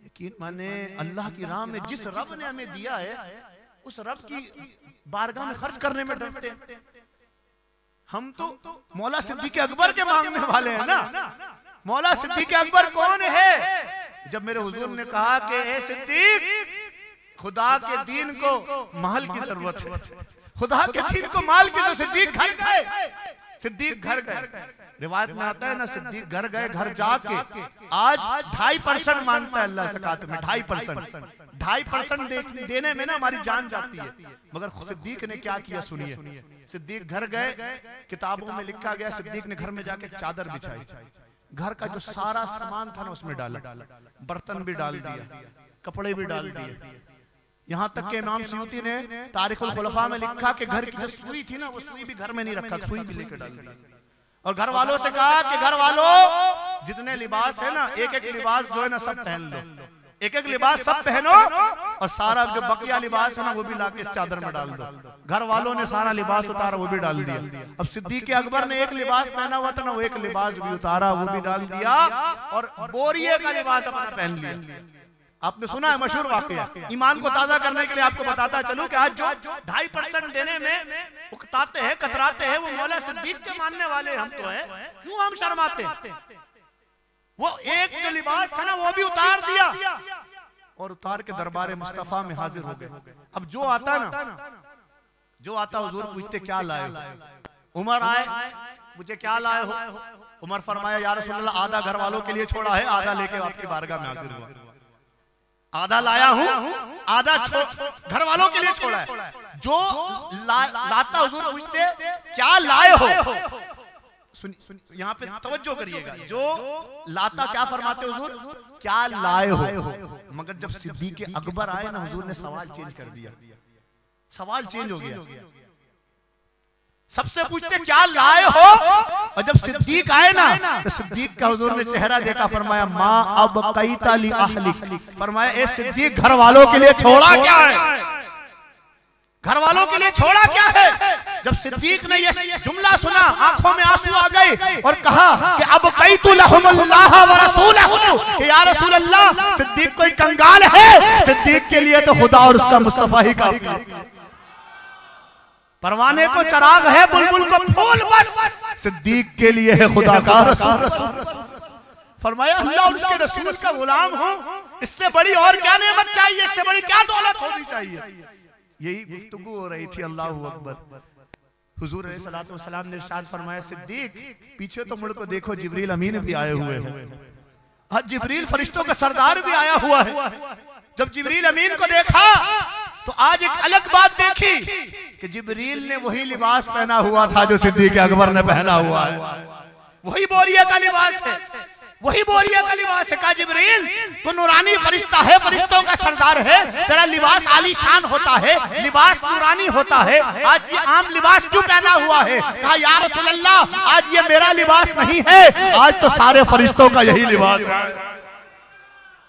यकीन माने अल्लाह की राह में जिस रब ने हमें दिया है, उस रब की बारगाह में खर्च करने में डरते हैं। हम तो मौला सिद्दीक़ अकबर के मांगने वाले हैं ना। मौला सिद्दीक़ अकबर कौन है? जब मेरे हुजूर ने कहा कि ए सिद्दीक़, खुदा के दीन को माल की जरूरत है, खुदा के दीन को माल की, तो सिद्दीक़ घर गए। सिद्दीक़ घर गए, रिवायत में आता है ना, सिद्दीक़ घर गए, घर जाके आज 2.5% मांगता है अल्लाह ज़कात में। 2.5% देने में ना हमारी जान जाती है। मगर सिद्दीक़ ने क्या किया सुनिए। सिद्दीक़ घर गए, किताबों में लिखा गया सिद्दीक़ ने घर में जाके चादर बिछाई, घर का जो सारा सामान था ना उसमें डाला, बर्तन भी डाल दिया, कपड़े भी डाल दिए। यहाँ तक के इमाम सयूती ने तारीखुल खुलफा में लिखा कि घर की जो सुई थी ना, वो सुई भी घर में नहीं रखा, सुई भी लेकर डाल दी। और घर वालों से कहा कि घर वालों, जितने लिबास है ना, एक एक लिबास जो है ना सब पहन लो, एक एक लिबास सब पहनो, और सारा जो बकिया लिबास है ना वो भी लाके इस चादर में डाल दो। घर वालों ने सारा लिबास उतारा, वो भी डाल दिया। अब सिद्दीक़ अकबर ने एक लिबास पहना हुआ था ना, वो एक लिबास भी उतारा, वो भी डाल दिया, और बोरिए का लिबास अपना पहन लिया। आपने सुना है मशहूर वाकया। ईमान को ताजा करने के लिए आपको बताता चलूं कि आज जो 2.5% देने में उकताते हैं, कतराते हैं, वो मौला सिद्दीक़ के मानने वाले हम तो हैं, क्यों हम शर्माते? वो एक जो लिबास था ना वो भी उतार दिया, और उतार के दरबार मुस्तफा में हाजिर हो गए। अब जो आता हुजूर पूछते क्या लाए हो? उमर आए, मुझे क्या लाए हो? उमर फरमाया या रसूलल्लाह, आधा घर वालों के लिए छोड़ा है, आधा लेके आपकी बारगाह में हाजिर हुआ। आधा लाया हूँ, आधा घर वालों के लिए छोड़ा है। जो लाता हुजूर पूछते क्या लाए हो? यहाँ पे तवज्जो करिएगा, जो लाता क्या फरमाते हुजूर? क्या लाए हो? मगर जब सिद्दीक़ अकबर आए ना, हुजूर ने सवाल चेंज कर दिया, सवाल चेंज हो गया। सबसे पूछते क्या लाए हो, और जब सिद्दीक़ आए ना तो सिद्दीक़ का हुजूर ने चेहरा देखा, फरमाया माँ अब कैता ली अहलिक, फरमाया ए सिद्दीक़ घर वालों के लिए छोड़ा क्या है? घर वालों के लिए छोड़ा क्या है? जब सिद्दीक़ ने ये जुमला सुना, आंखों में आंसू आ गए और कहा कि अब कैतु लहुमुल्लाह व रसूलहू, कि या रसूल अल्लाह, सिद्दीक़ कोई कंगाल है? सिद्दीक़ के लिए तो खुदा और उसका मुस्तफा ही काफी है। परवाने को चराग है, बुलबुल को फूल, बस सिद्दीक़ के लिए है खुदा का रसूल। फरमाया अल्लाह और उसके रसूल का गुलाम हूं, इससे बड़ी और क्या नेमत चाहिए, इससे बड़ी क्या दौलत होनी चाहिए? यही गुफ्तगू हो रही थी। अल्लाहू अकबर। हुजूर अलैहिस्सलातु वस्सलाम ने इरशाद फरमाया, सिद्दीक़ पीछे तो मुड़ को देखो, जिब्रील अमीन भी आए हुए हैं। आज जिब्रील फरिश्तों का सरदार भी आया हुआ है। जब जिब्रील अमीन को देखा तो आज एक अलग बात देखी कि जिब्रील ने वही लिबास पहना हुआ था जो सिद्दीक़ अकबर ने पहना हुआ है। वही बोरिया का लिबास है, वही बोरिया का लिबास है। कहा जिब्रील तो नूरानी फरिश्ता है, फरिश्तों का सरदार है, तेरा लिबास आलीशान होता है, लिबास नूरानी होता है, आज ये आम लिबास क्यों पहना हुआ है? कहा या रसूल अल्लाह, आज ये मेरा लिबास नहीं है, आज तो सारे फरिश्तों का यही लिबास है।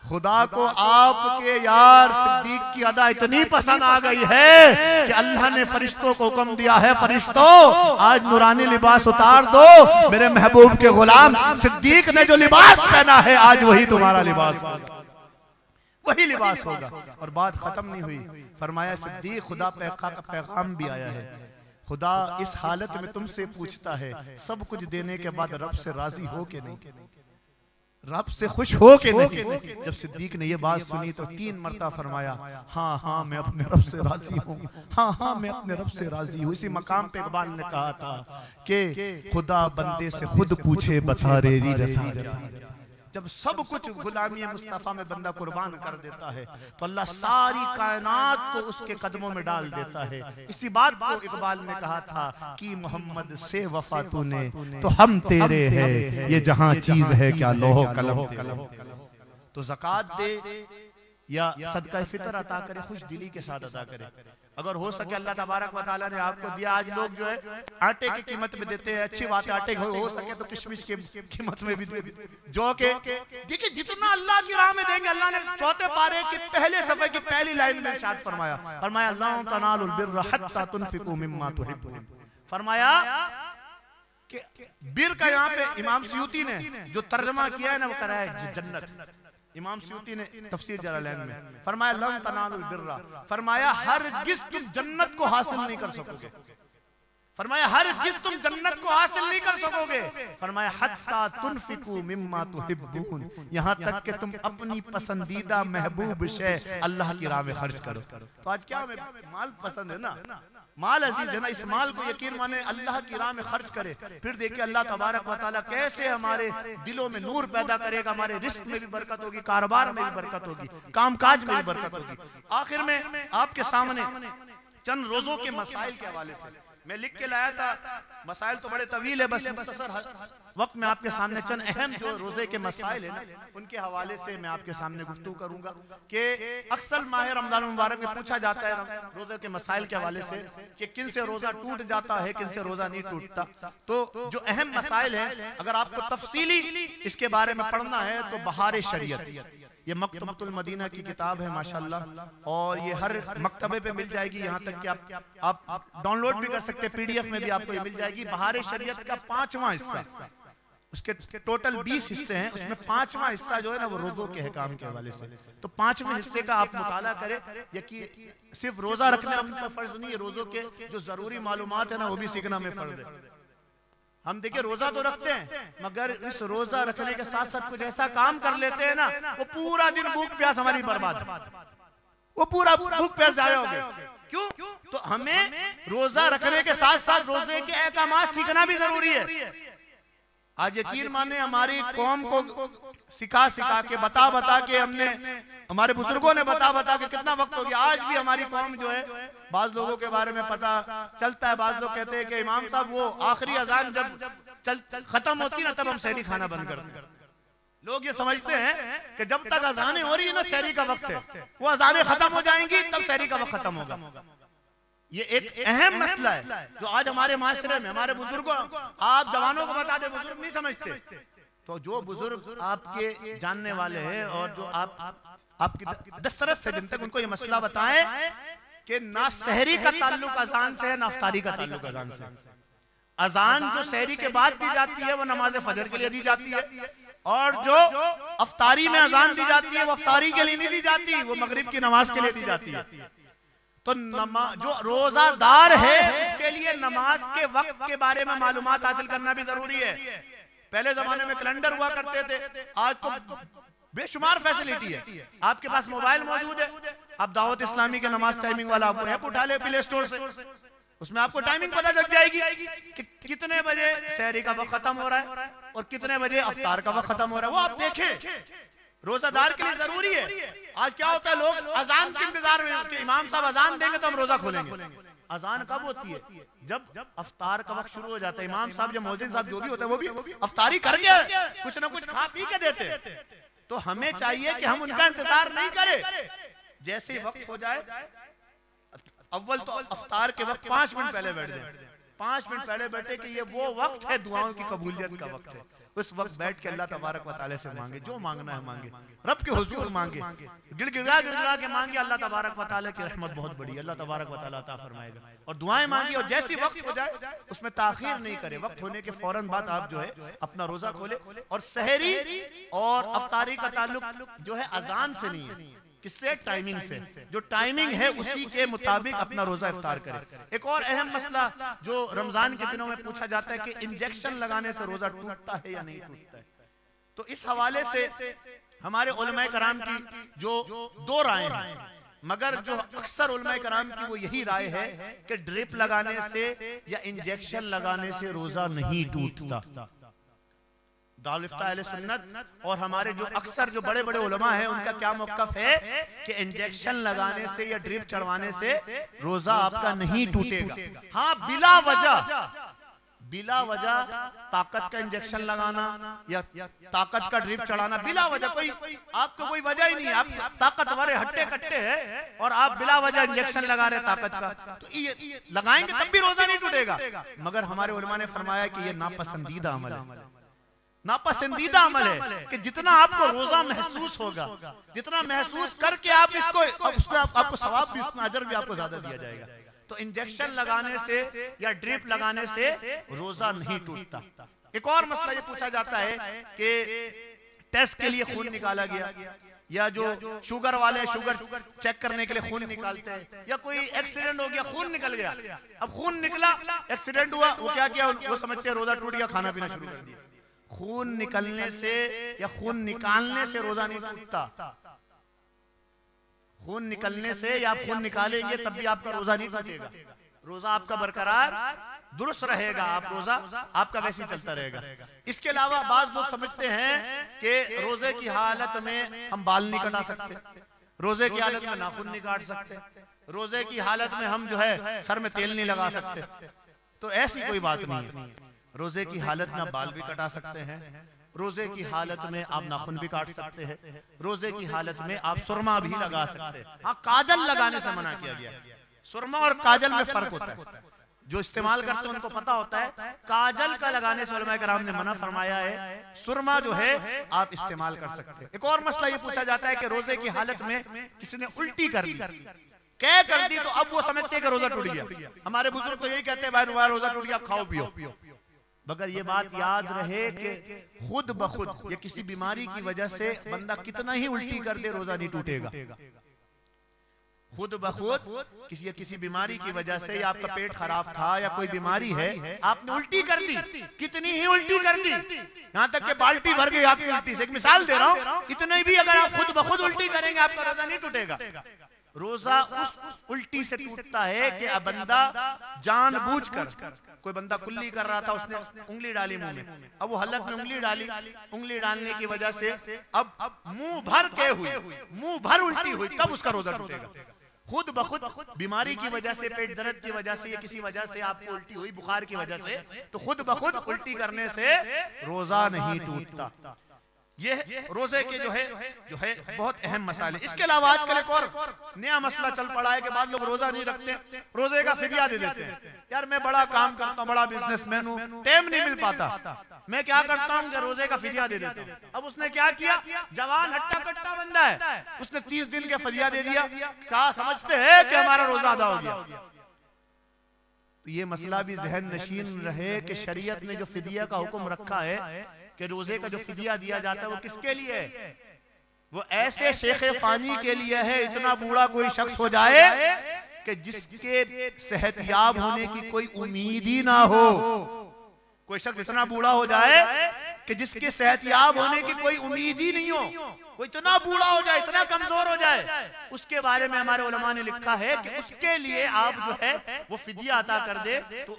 खुदा को आपके यार सिद्दीक़ की अदा इतनी पसंद आ गई है कि अल्लाह ने फरिश्तों को हुक्म दिया है, फरिश्तों आज नूरानी लिबास उतार दो, मेरे महबूब के गुलाम सिद्दीक़ ने जो लिबास पहना है आज वही तुम्हारा लिबास होगा, वही लिबास होगा। और बात खत्म नहीं हुई। फरमाया सिद्दीक़ खुदा का पैगाम भी आया है, खुदा इस हालत में तुमसे पूछता है, सब कुछ देने के बाद रब से राजी हो के नहीं, रब से खुश हो के नहीं। जब सिद्दीक़ ने ये बात सुनी तो 3 मरतबा फरमाया, हाँ हाँ मैं अपने रब से राजी हूँ, हाँ हाँ मैं अपने रब से राजी हूँ। इसी मकाम पे इकबाल ने कहा था कि खुदा बंदे से खुद पूछे बता रेरी रसा, जब सब कुछ गुलामी मुस्तफ़ा में बंदा कुर्बान कर देता है तो अल्लाह सारी कायनात को उसके कदमों में डाल देता है। इसी बात को इकबाल ने कहा था कि मोहम्मद से वफा तूने तो हम तेरे हैं, ये जहां चीज है क्या लोहो कलम तेरे। तो ज़कात दे या सदका फितर अता करे, खुश दिली के साथ अदा करे। अगर हो सके अल्लाह तबारक व तआला ने आपको दिया, आज लोग जो है आटे की कीमत में देते हैं, अच्छी बात है, आटे हो सके तो किशमिश की कीमत में भी दे, जो के देखिए जितना अल्लाह की राह में देंगे। अल्लाह ने चौथे पारे के पहले सफे की पहली लाइन में इरशाद फरमाया ला तनालुल बिर्रा हत्ता तुनफिकू मिम्मा तुहिब्बून। फरमाया कि बिर का यहाँ पे इमाम सयूती ने जो तर्जमा किया है ना वो करा है जन्नत। इमाम सयूती ने तफसीर जलालैन में फरमाया लन तनालुल बिर्रा, फरमाया हरगिज़ तुम जन्नत को हासिल नहीं कर सकोगे। फरमाया हरगिज़ तुम जन्नत को हासिल नहीं कर सकोगे। फरमाया हत्ता तुनफिकू मिम्मा तुहिब्बून, यहाँ तक कि तुम अपनी पसंदीदा महबूब शे अल्लाह की राह में खर्च करो। तो आज क्या हमें माल पसंद है ना, माल अजीज है ना, इस माल को यकीन माने अल्लाह की राह में खर्च करे। फिर देखिए अल्लाह तबारक व तआला कैसे हमारे दिलों में नूर पैदा करेगा, हमारे रिस्क में भी बरकत होगी, कारोबार में भी बरकत होगी, कामकाज में भी बरकत होगी। आखिर में आपके सामने चंद रोजों के मसाइल के हवाले से मैं लिख के लाया था। मसाइल तो बड़े तवील है, बस मुख्तसर वक्त में आपके सामने चंद अहम जो रोजे के मसाइल है ना उनके हवाले से मैं आपके सामने गुफ्तगू करूंगा कि अक्सर माह रमजान मुबारक में पूछा जाता है रोजे के मसाइल के हवाले से कि किन से रोजा टूट जाता है, किन से रोजा नहीं टूटता। तो जो अहम मसाइल है अगर आपको तफसीली इसके बारे में पढ़ना है तो बहार शरीयत, ये मकतबतुल मदीना की किताब है माशाल्लाह, और ये हर मकतबे पे मिल जाएगी, यहाँ तक कि आप डाउनलोड भी कर सकते हैं, पीडीएफ में भी आपको ये मिल जाएगी। बहार शरीयत का 5वां हिस्सा, उसके टोटल 20 हिस्से हैं, उसमें 5वां हिस्सा जो है ना वो रोजों के अहकाम के हवाले से। तो 5वें हिस्से का आप मुताला करें। यकीन सिर्फ रोजा रखना अपने फर्ज नहीं है, रोजों के जो जरूरी मालूमात है ना वो भी सीखना में फर्ज है। हम देखिए रोजा तो रखते हैं मगर इस रोजा रखने के साथ साथ कुछ ऐसा काम कर लेते हैं ना वो पूरा दिन भूख प्यास हमारी बर्बाद, वो पूरा भूख प्यास जाया हो गए। क्यों? तो हमें रोजा रखने के साथ साथ रोजे के अहकामात सीखना भी जरूरी है। आज यकीन माने हमारी कौम को सिखा के बता के हमने, हमारे बुजुर्गों ने बता के कितना वक्त हो गया, आज भी हमारी कौम जो है बाज लोगों के बारे में पता चलता है। बाज लोग कहते हैं कि इमाम साहब वो आखिरी अजान जब खत्म होती ना तब हम सहरी खाना बंद कर दें। लोग ये समझते हैं कि जब तक अजानें हो रही है ना सहरी का वक्त है, वो अजानें खत्म हो जाएंगी तब सहरी का वक्त खत्म होगा। ये एक अहम मसला है जो आज हमारे माशरे में हमारे बुजुर्गों, आप जवानों को बता दे, बुजुर्ग नहीं समझते। तो जो बुजुर्ग आपके जानने वाले हैं और जो आपकी दस्तरस है जिन तक उनको ये मसला बताएं कि ना सहरी का ताल्लुक अजान से है ना अफ्तारी का ताल्लुक अजान से। अजान जो सहरी के बाद दी जाती है वो नमाज फजर के लिए दी जाती है, और जो अफ्तारी में अजान दी जाती है वो अफ्तारी के लिए नहीं दी जाती, वो मगरिब की नमाज के लिए दी जाती है। तो जो रोजादार है उसके लिए नमाज के वक्त के बारे में मालूमात हासिल करना भी जरूरी है। पहले जमाने में कैलेंडर हुआ करते थे, आज तो बेशुमार फैसिलिटी है, आपके पास मोबाइल मौजूद है, आप दावत इस्लामी के नमाज टाइमिंग वाला आपको ऐप उठा ले प्ले स्टोर से, उसमें आपको टाइमिंग पता लग जाएगी कि कितने बजे सहरी का वक्त खत्म हो रहा है और कितने बजे अफ्तार का वक्त खत्म हो रहा है, वो आप देखें। रोजादार के लिए जरूरी है। आज क्या होता है, लोग अजान के इंतजार में कि इमाम साहब अजान देंगे तो हम रोजा खोलेंगे। अजान कब होती है? जब अफ्तार का वक्त शुरू हो जाता है। इमाम साहब या मौजिन साहब जो भी होता है वो भी अफ्तारी करके कुछ ना कुछ खा पी के देते। तो हमें चाहिए कि हम उनका इंतजार नहीं करें, जैसे ही वक्त हो जाए अव्वल तो अफ्तार के वक्त 5 मिनट पहले बैठ जाए, 5 मिनट पहले बैठे कि ये वो वक्त है दुआओं की कबूलियत का वक्त है। उस वक्त बैठ के अल्लाह तबारक व तआला से मांगे, जो मांगना है मांगे, रब के हुजूर मांगे, गिड़गिड़ा के मांगे। अल्लाह तबारक व तआला की रहमत बहुत बड़ी, अल्लाह तबारक व तआला अता फरमाएगा। और दुआएं मांगी और जैसी वक्त हो जाए उसमें ताखीर नहीं करे, वक्त होने के फौरन बाद आप जो है अपना रोजा खोले। और सहरी और अफ्तारी का ताल्लुक जो है अजान से नहीं है, किससे? टाइमिंग से। जो टाइमिंग है उसी के मुताबिक अपना रोजा इफ्तार करे। एक और अहम मसला जो रमजान के दिनों में पूछा जाता है कि इंजेक्शन लगाने से रोजा टूटता है या नहीं टूटता है। तो इस हवाले से हमारे उलमाए कराम की जो 2 राय हैं, मगर जो अक्सर उलमाए कराम की वो यही राय है कि ड्रिप लगाने से या इंजेक्शन लगाने से रोजा नहीं टूटता। दारुल इफ्ता अहले सुन्नत और हमारे जो अक्सर जो बड़े बड़े उलमा हैं उनका क्या मौक़िफ़ है कि इंजेक्शन लगाने से या ड्रिप चढ़वाने से रोजा आपका नहीं टूटेगा। हाँ, बिला वजह ताकत का इंजेक्शन लगाना या ताकत का ड्रिप चढ़ाना बिला वजह, कोई आपको कोई वजह ही नहीं है, आप ताकतवर हट्टे कट्टे हैं और आप बिला वजह इंजेक्शन लगा रहे ताकत का, तो ये लगाएंगे तब भी रोजा नहीं टूटेगा। मगर हमारे उलमा ने फरमाया कि ये नापसंदीदा अमल है, नापसंदीदा अमल है कि जितना आपको रोजा महसूस होगा, जितना महसूस करके आप इसको आपको सवाब भी, उसमें अजर भी आपको ज्यादा दिया जाएगा। तो इंजेक्शन लगाने से या ड्रिप लगाने से रोजा नहीं टूटता। एक और मसला ये पूछा जाता है कि टेस्ट के लिए खून निकाला गया, या जो शुगर वाले शुगर चेक करने के लिए खून निकालते हैं, या कोई एक्सीडेंट हो गया खून निकल गया, अब खून निकला एक्सीडेंट हुआ, वो क्या किया, वो समझते हैं रोजा टूट गया, खाना पीना शुरू कर दिया। खून निकलने से या खून निकालने से रोजा नहीं टूटता। खून निकलने से या आप खून निकालेंगे तब भी आपका रोजा नहीं टूटेगा, रोजा आपका बरकरार दुरुस्त रहेगा, आप रोजा आपका वैसे ही चलता रहेगा। इसके अलावा बाज लोग समझते हैं कि रोजे की हालत में हम बाल नहीं कटा सकते, रोजे की हालत में नाखून नहीं काट सकते, रोजे की हालत में हम जो है सर में तेल नहीं लगा सकते। तो ऐसी कोई बात नहीं है, रोजे की हालत में आप बाल भी कटा सकते हैं, रोजे की हालत में आप नाखून भी काट सकते हैं, रोजे की हालत में आप सुरमा भी लगा सकते हैं। हाँ, काजल लगाने से मना किया गया। सुरमा और काजल में फर्क होता है, जो इस्तेमाल करते हैं उनको पता होता है। काजल का लगाने से उलमा किराम ने मना फरमाया है, सुरमा जो है आप इस्तेमाल कर सकते हैं। एक और मसला ये पूछा जाता है कि रोजे की हालत में किसी ने उल्टी कर दी, क्या कर दी, तो अब वो समझते हैं कि रोजा टूट गया। हमारे बुजुर्ग तो यही कहते हैं भाई रोजा टूट गया, खाओ पियो। मगर ये बात याद रहे कि खुद ब खुद या किसी बीमारी की वजह से बंदा कितना ही उल्टी कर दे रोजा नहीं टूटेगा। खुद ब खुद किसी बीमारी की वजह से, या आपका पेट खराब था या कोई बीमारी है, आपने उल्टी कर दी, कितनी ही उल्टी कर दी, यहाँ तक कि बाल्टी भर गई आपकी उल्टी से। एक मिसाल दे रहा हूँ, इतने भी अगर आप खुद ब खुद उल्टी करेंगे आपका रोजा नहीं टूटेगा। रोजा उस उल्टी से टूटता है कि अब बंदा जानबूझकर, कोई बंदा कुल्ली कर रहा था, उसने उंगली डाली मुंह में, अब वो हलक में उंगली डाली, उंगली डालने की वजह से अब मुंह भर के हुई, मुंह भर उल्टी हुई, तब उसका रोजा टूटेगा। खुद ब खुद बीमारी की वजह से, पेट दर्द की वजह से या किसी वजह से आपको उल्टी हुई, बुखार की वजह से, तो खुद ब खुद उल्टी करने से रोजा नहीं टूटता। ये रोजे के जो है बहुत अहम मसाले। इसके अलावा आजकल एक और नया मसला चल पड़ा है कि बाद लोग रोजा नहीं रखते, रोजे का फिदिया दे देते हैं। यार मैं बड़ा काम करता हूँ, बड़ा बिजनेसमैन हूँ, टाइम नहीं मिल पाता, मैं क्या करता हूँ कि रोजे का फिदिया दे देता हूँ। अब उसने क्या किया, जवान हट्टा कट्टा बंदा है, उसने 30 दिन का फिदिया दे दिया, क्या समझते हैं कि हमारा रोजा अदा हो गया। तो ये मसला भी जहन नशीन रहे कि शरीयत ने जो फिदिया का हुक्म रखा है कि रोजे का जो फिदिया दिया जाता है वो किसके लिए है, वो ऐसे शेख फानी के लिए है, इतना बूढ़ा कोई शख्स हो जाए कि जिसके सेहतयाब होने की कोई उम्मीद ही ना हो। कोई शख्स इतना बूढ़ा हो जाए कि जिसके सेहतयाब होने की कोई उम्मीद ही नहीं हो, वो इतना बूढ़ा हो जाए, इतना कमजोर हो जाए, उसके बारे में हमारे उलमा ने लिखा है कि उसके लिए आप जो है वो फिदिया अता कर दे तो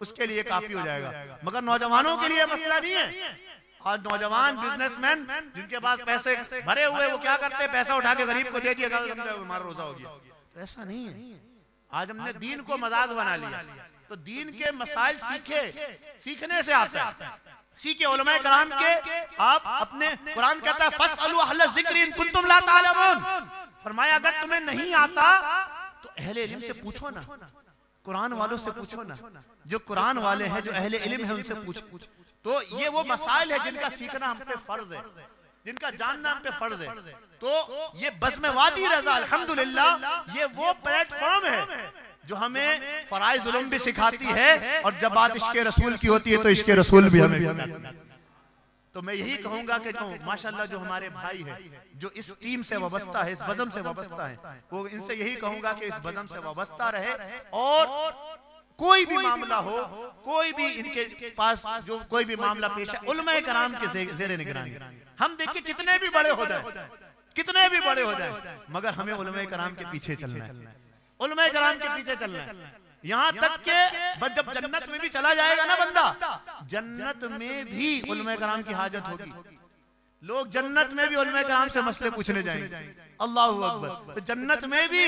उसके लिए काफी हो जाएगा। मगर नौजवानों के लिए मसला नहीं है। आज नौजवान बिजनेसमैन जिनके पास पैसे भरे हुए, वो क्या करते हैं, पैसा उठा के गरीब को दे दिया, हमारा रोजा हो गया। तो ऐसा नहीं है। आज हमने दीन को मजाक बना लिया। तो दीन के मसाइल सीखने से आता है, सीखे उलमा कराम के। आप अपने, कुरान कहता है फस्अलू अहल ज़िक्र इन कुंतुम ला तालमून, फरमाया अगर तुम्हें नहीं आता तो अहले इल्म से पूछो ना, कुरान वालों से पूछो ना, जो कुरान वाले हैं, जो अहले इल्म है उनसे पूछो। तो ये वो मसाइल है जिनका सीखना हम पे फर्ज है, जिनका जानना हम पे फर्ज है। तो ये बज़्म वादी रज़ा अल्हम्दुलिल्लाह ये वो प्लेटफॉर्म है जो हमें फराइज़ उलूम भी सिखाती है, और जब बात इश्क़े रसूल की होती है तो इश्क़े रसूल भी हमें सिखाती है। तो मैं यही कहूंगा कि जो माशाल्लाह जो हमारे भाई है, जो इस टीम से वाबस्ता है, इस बज़म से वाबस्ता है, वो इनसे यही कहूंगा कि इस बज़म से वाबस्ता रहे, और कोई भी मामला हो, कोई भी इनके पास जो कोई भी मामला पेश है, उलमा कराम के ज़ेरे निगरानी। हम देखिए कितने भी बड़े हो जाए, कितने भी बड़े हो जाए, मगर हमें उलमा कराम के पीछे चलना है, उलमा कराम के पीछे चलना है। यहाँ तक के बस जब जन्नत में भी चला जाएगा ना बंदा, जन्नत में भी उलमा कराम की हाजत होगी। लोग जन्नत में भी उलमा कराम से मसले पूछने जाएंगे। अल्लाहु अकबर। तो जन्नत में भी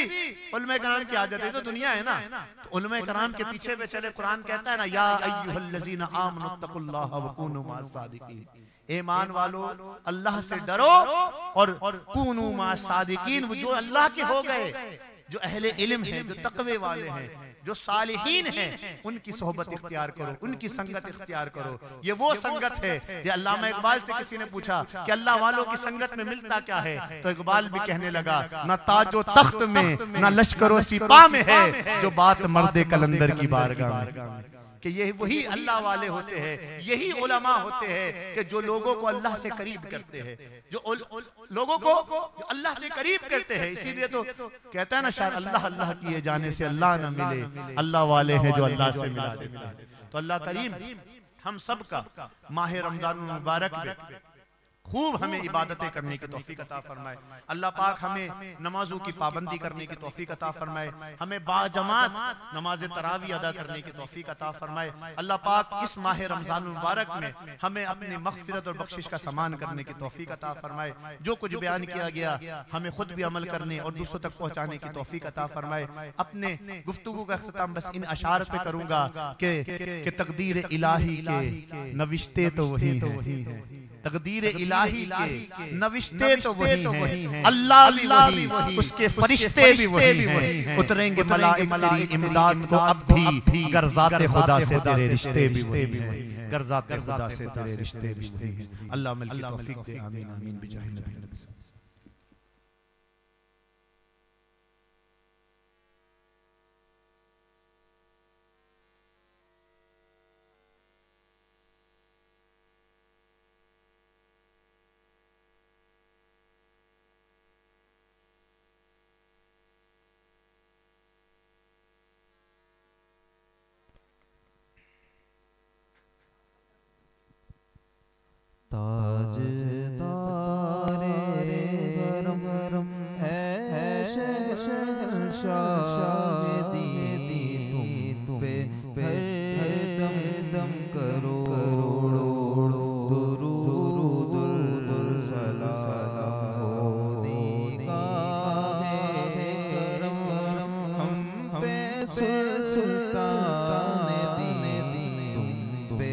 उलमा कराम की हाजत है। तो दुनिया है ना, तो उलमा कराम के पीछे पे चले। कुरान कहता है ना, या अय्युहल्लज़ीना आमनुत्तकुल्लाह वकूनू मास्सादिकीन, ईमान वालो अल्लाह से डरो और कूनू मास्सादिकीन, वो जो अल्लाह के हो गए, जो अहले इल्म है, जो तकवे वाले हैं, जो सालिहीन हैं, उनकी सोहबत इख्तियार करो, उनकी संगत इख्तियार करो। ये वो संगत है। ये अल्लामा इकबाल से किसी ने पूछा कि अल्लाह वालों की संगत में मिलता क्या है, तो इकबाल भी कहने लगा, न ताजो तख्त में न लश्करो सिपा में है, जो बात मर्दे कलंदर की बारगाह में। कि ये वही अल्लाह वाले होते हैं, यही उलमा होते हैं कि जो लोगों को अल्लाह से करीब करते हैं, जो लोगों को अल्लाह से करीब करते हैं। इसीलिए तो कहता है ना शायर, अल्लाह अल्लाह किए जाने से अल्लाह न मिले, अल्लाह वाले हैं जो अल्लाह से मिला देते हैं। तो अल्लाह करीम हम सब का माह रमजान मुबारक में खूब हमें इबादतें करने की तौफीक अता फरमाए। अल्लाह पाक हमें नमाजों की पाबंदी करने की तौफीक अता फरमाए। हमें बाजमात नमाज तरावी अदा करने की तौफीक अता फरमाए। अल्लाह पाक इस माह रमजान मुबारक में हमें अपनी मग़फ़िरत और बख्शिश का सामान करने की तौफीक अता फरमाए। जो कुछ बयान किया गया हमें खुद भी अमल करने और दूसरों तक पहुँचाने की तौफीक अता फरमाए। अपने गुफ्तगू का अख्तिताम बस इन अशार पे करूँगा कि तकदीर इलाही के नविश्ते तो वही है, तकदीर इलाही के नविश्ते तो वही हैं, अल्लाह भी वही, उसके फरिश्ते भी वही हैं। उतरेंगे मलाइक तेरी इमदाद को अब भी, अगर ज़ाते खुदा से तेरे रिश्ते भी वही हैं, अगर ज़ाते खुदा से तेरे रिश्ते भी वही हैं। अल्लाह मिल की तौफीक दे, आमीन आमीन बिजाहि नबी। ताजदारे गरम गरम है शहंशाह दी तुम पे हर दम दम करो दुरूद सलाम होने गरम गरम हम पे सुल्तान दी तुम पे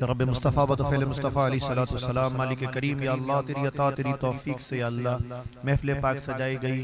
या रब मुस्तफ़ा बतफ़ैल मुस्तफ़ा अलैहि सलातो वस्सलाम मालिक करीम या अल्लाह तेरी अता तेरी तौफीक से या अल्लाह महफ़िल पाक सजाई गई।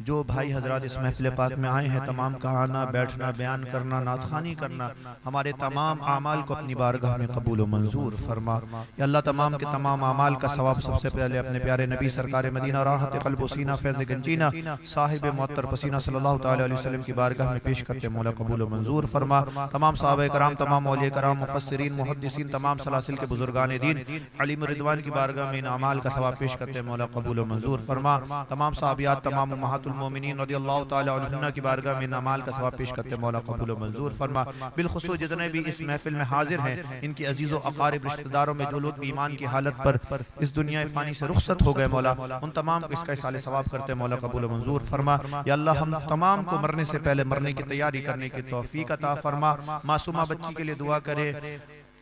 जो भाई हजरात इस महफ़िल पाक में आए हैं तमाम का आना बैठना बयान करना नातखानी करना हमारे तमाम आमाल को अपनी बारगाह में कबूल व मंजूर फरमा। या अल्लाह तमाम के तमाम आमाल का सवाब सबसे पहले अपने प्यारे नबी सरकार मदीना राहत क़ल्ब सीना फैज़ गंजीना साहिब मुअत्तर पसीना सल्लल्लाहु तआला अलैहि वसल्लम की बारगाह में पेश करते मौला कबूल व मंजूर फरमा। तमाम सहाबा कराम तमाम औलिया कराम मुफस्सिरीन मुहद्दिसीन तमाम सलासिल के बुजुर्गान दीन अलीम रिदवान की बारगाह में इन अमाल का सवाब पेश करते मौला कबूल व मंजूर फरमा। तमाम सहाबियात तमाम उम्महातुल मोमिनीन रज़ियल्लाहु ताला अन्हुन्ना की बारगाह में इन अमाल का सवाब पेश करते मौला कबूल व मंजूर फरमा। बिलखुसूस जितने भी इस महफिल में हाजिर हैं इनकी अजीज़ व अक़ारिब रिश्तेदारों में जो लोग भी ईमान की हालत पर इस दुनिया फ़ानी से रुखसत हो गए मौला उन तमाम को इसका इसाले सवाब करते मौला कबूल व मंजूर फरमा। या अल्लाह हम तमाम को मरने से पहले मरने की तैयारी करने की तौफीक अता फरमा। मासूमा बच्ची के लिए दुआ करे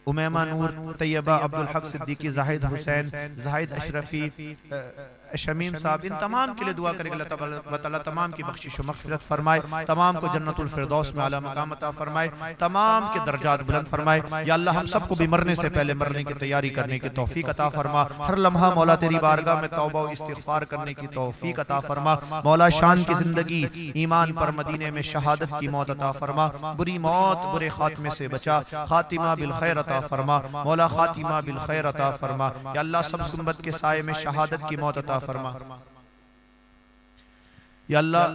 उमैमा नूर तैयबा अब्दुल हक सिद्दीकी जाहिद हुसैन जाहिद अशरफी शमीम साहब इन तमाम के लिए दुआ करेगा अल्लाह ताला तमाम की बख्शिश व मग़फ़िरत फरमाए तमाम को जन्नतुल फ़िरदौस में आला मक़ाम अता फरमाए तमाम के दर्जात बुलंद फरमाए। या अल्लाह हम सबको भी मरने से पहले मरने की तैयारी करने की तौफीक अता फरमा। हर लम्हा मौला तेरी बारगाह में तौबा व इस्तिग़फ़ार करने की तौफीक अता फरमा। मौला शान की ज़िंदगी ईमान पर मदीने में शहादत की मौत अता फरमा। बुरी मौत बुरे खात्मे से बचा खातिमा बिल खैर अता फरमा। मौला खातिमा बिल खैर अता फरमा। या अल्लाह सब सुन्नत के साये में शहादत की मौत अता फरमा। या अल्लाह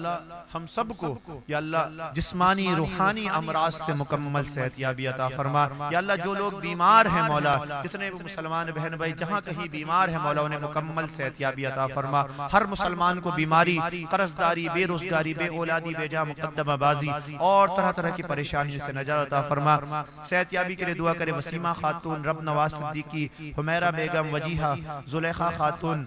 हम सबको या अल्लाह जिस्मानी रूहानी अमराज से मुकम्मल सेहतयाबी अता फरमा। या अल्लाह जो लोग बीमार हैं मौला जितने भी मुसलमान बहन भाई जहाँ कहीं बीमार हैं मौला उन्हें मुकम्मल सेहतयाबी अता फरमा। हर मुसलमान को बीमारी कर्जदारी बेरोजगारी बे औलादी बेजा मुकद्दमाबाजी और तरह तरह की परेशानियों से नजात अता फरमा। सेहतयाबी के लिए दुआ करे वसीमा खातून रब नवाज सिद्दीकी हुमैरा बेगम वजीहा जुलेखा खातून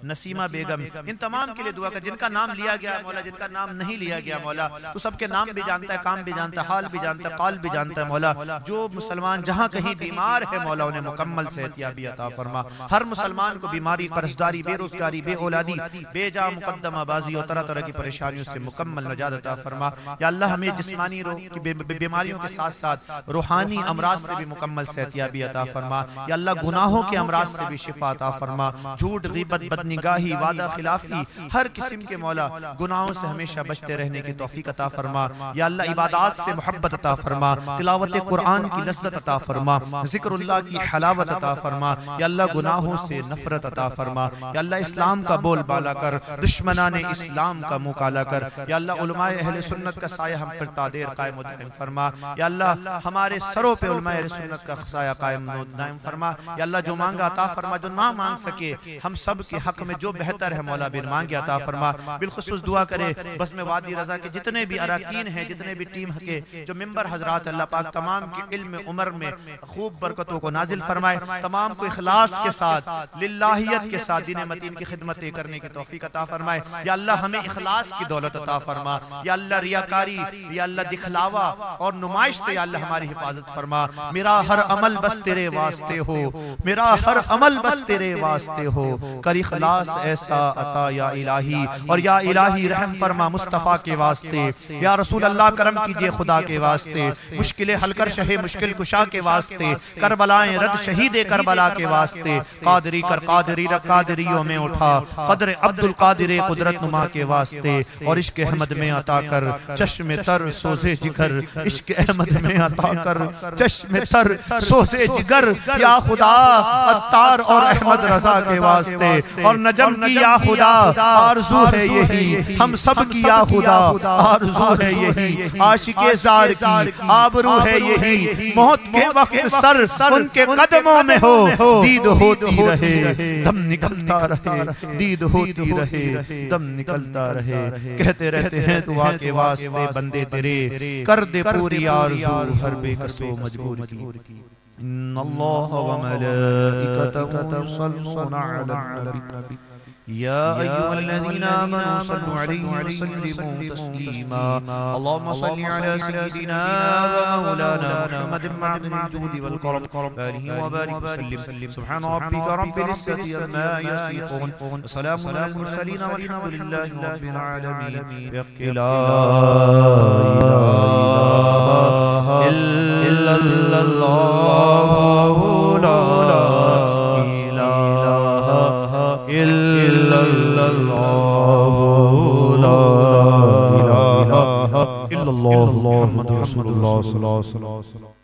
नसीमा बेगम इन तमाम के लिए दुआ कर जिनका नाम लिया गया मौला जिनका नाम नहीं लिया गया मौला तो सबके नाम भी जानता है काम भी जानता है हाल भी जानता है काल भी जानता है मौला। जो मुसलमान जहाँ कहीं बीमार है मौला उन्हें मुकम्मल सेहतयाबी अता फरमा। हर मुसलमान को बीमारी कर्जदारी बेरोजगारी बे औलादी बेजा मुकद्दमाबाजी और तरह तरह की परेशानियों से मुकम्मल नजात अता फरमा। या अल्लाह हमें जिस्मानी बीमारियों के साथ साथ रूहानी अमराज से भी मुकम्मल सेहतयाबी अता फरमा। या अल्लाह गुनाहों के अमराज से भी शिफा अता फरमा। झूठ बदनिगाही वादा खिलाफी हर किस्म के मौला गुनाहों से हमेशा बचते रहने की तौफीक अता फरमा। या अल्लाह इबादत से मोहब्बत अता फरमा। तिलावत कुरान की लज्जत अता फरमा। जिक्रुल्लाह की हलावत अता फरमा। या अल्लाह गुनाहों से नफरत अता फरमा। या अल्लाह इस्लाम का बोल बाला कर दुश्मनाने इस्लाम का मुँह काला कर। या अल्लाह उलमाए अहले सुन्नत का साया हम पर तादेर कायम दायम फरमा। या अल्लाह हमारे सरों पे उलमाए अहले सुन्नत का साया कायम दायम फरमा। या अल्लाह जो मांगा अता फरमा जो ना मांग सके हम सब के हक में जो बेहतर है मौला बिन मांगे अता फरमा। बिलखुसूस दुआ करे बस में वादी रजा के जितने भी अरकान हैं जितने भी टीम के जो मेंबर हजरात अल्लाह पाक तमाम के इल्म उमर में खूब बरकतों को नाजिल फरमाए। तमाम को इखलास के साथ लिल्लाहियत के साथ दीन मतीन की खिदमत करने की तौफीक अता फरमाए। या अल्लाह हमें इखलास की दौलत अता फरमा। या अल्लाह रियाकारी या अल्लाह दिखलावा और नुमाइश से या अल्लाह हमारी हिफाजत फरमा। मेरा हर अमल बस तेरे वास्ते हो मेरा हर अमल बस तेरे वास्ते हो कर इखलास ऐसा अता या इलाही। और या इलाही रहम फरमा मुस्तफ़ा के वास्ते। या रसूल अल्लाह करम कीजिए खुदा के वास्ते। मुश्किलें हल कर शहे मुश्किल कुशा के वास्ते। करबलाएं रद शहीदे करबला के वास्ते। कादरी कर कादरी रख कादरियों में उठा कदर अब्दुल कादिर कुदरत नुमा के वास्ते। और इश्क अहमद में अता कर चश्मे तर सोजे जिगर। इश्क अहमद में अता कर चश्मे तर सोजे जिगर। या खुदा अत्तार और अहमद रजा के वास्ते। और नजम की या खुदा आरज़ू है यही, हम सब की या खुदा आरज़ू है यही, आशिके ज़ार की आबरू है यही, मौत के वक्त सर उनके कदमों में हो, दीद होती रहे दम निकलता रहे, दीद होती रहे दम निकलता रहे। कहते रहते हैं दुआ के वास्ते बंदे तेरे कर दे पूरी आरज़ू हर बेकसो मजबूर की। इन्नल्लाह व मलाइकतहु युसल्लूना अलन नबी या अय्युहल्लज़ीना आमनू सल्लु अलैहि व सल्लिमू तस्लीमा। अल्लाहुम्मा सल्लि अला सय्यिदिना व मौलाना मुहम्मदिन मअदनिल जूदि वल करम आलिहि व बारिक वसल्लिम। सुब्हान रब्बिका रब्बिल इज्जति अम्मा यसिफून व सलामुन अलल मुरसलीन वल्हम्दुलिल्लाहि रब्बिल आलमीन। ला इलाहा इल्लल्लाह ला इलाहा इल्लल्लाह ला इलाहा इल्लल्लाह मुहम्मदुर रसूलुल्लाह सल्लल्लाहु अलैहि वसल्लम।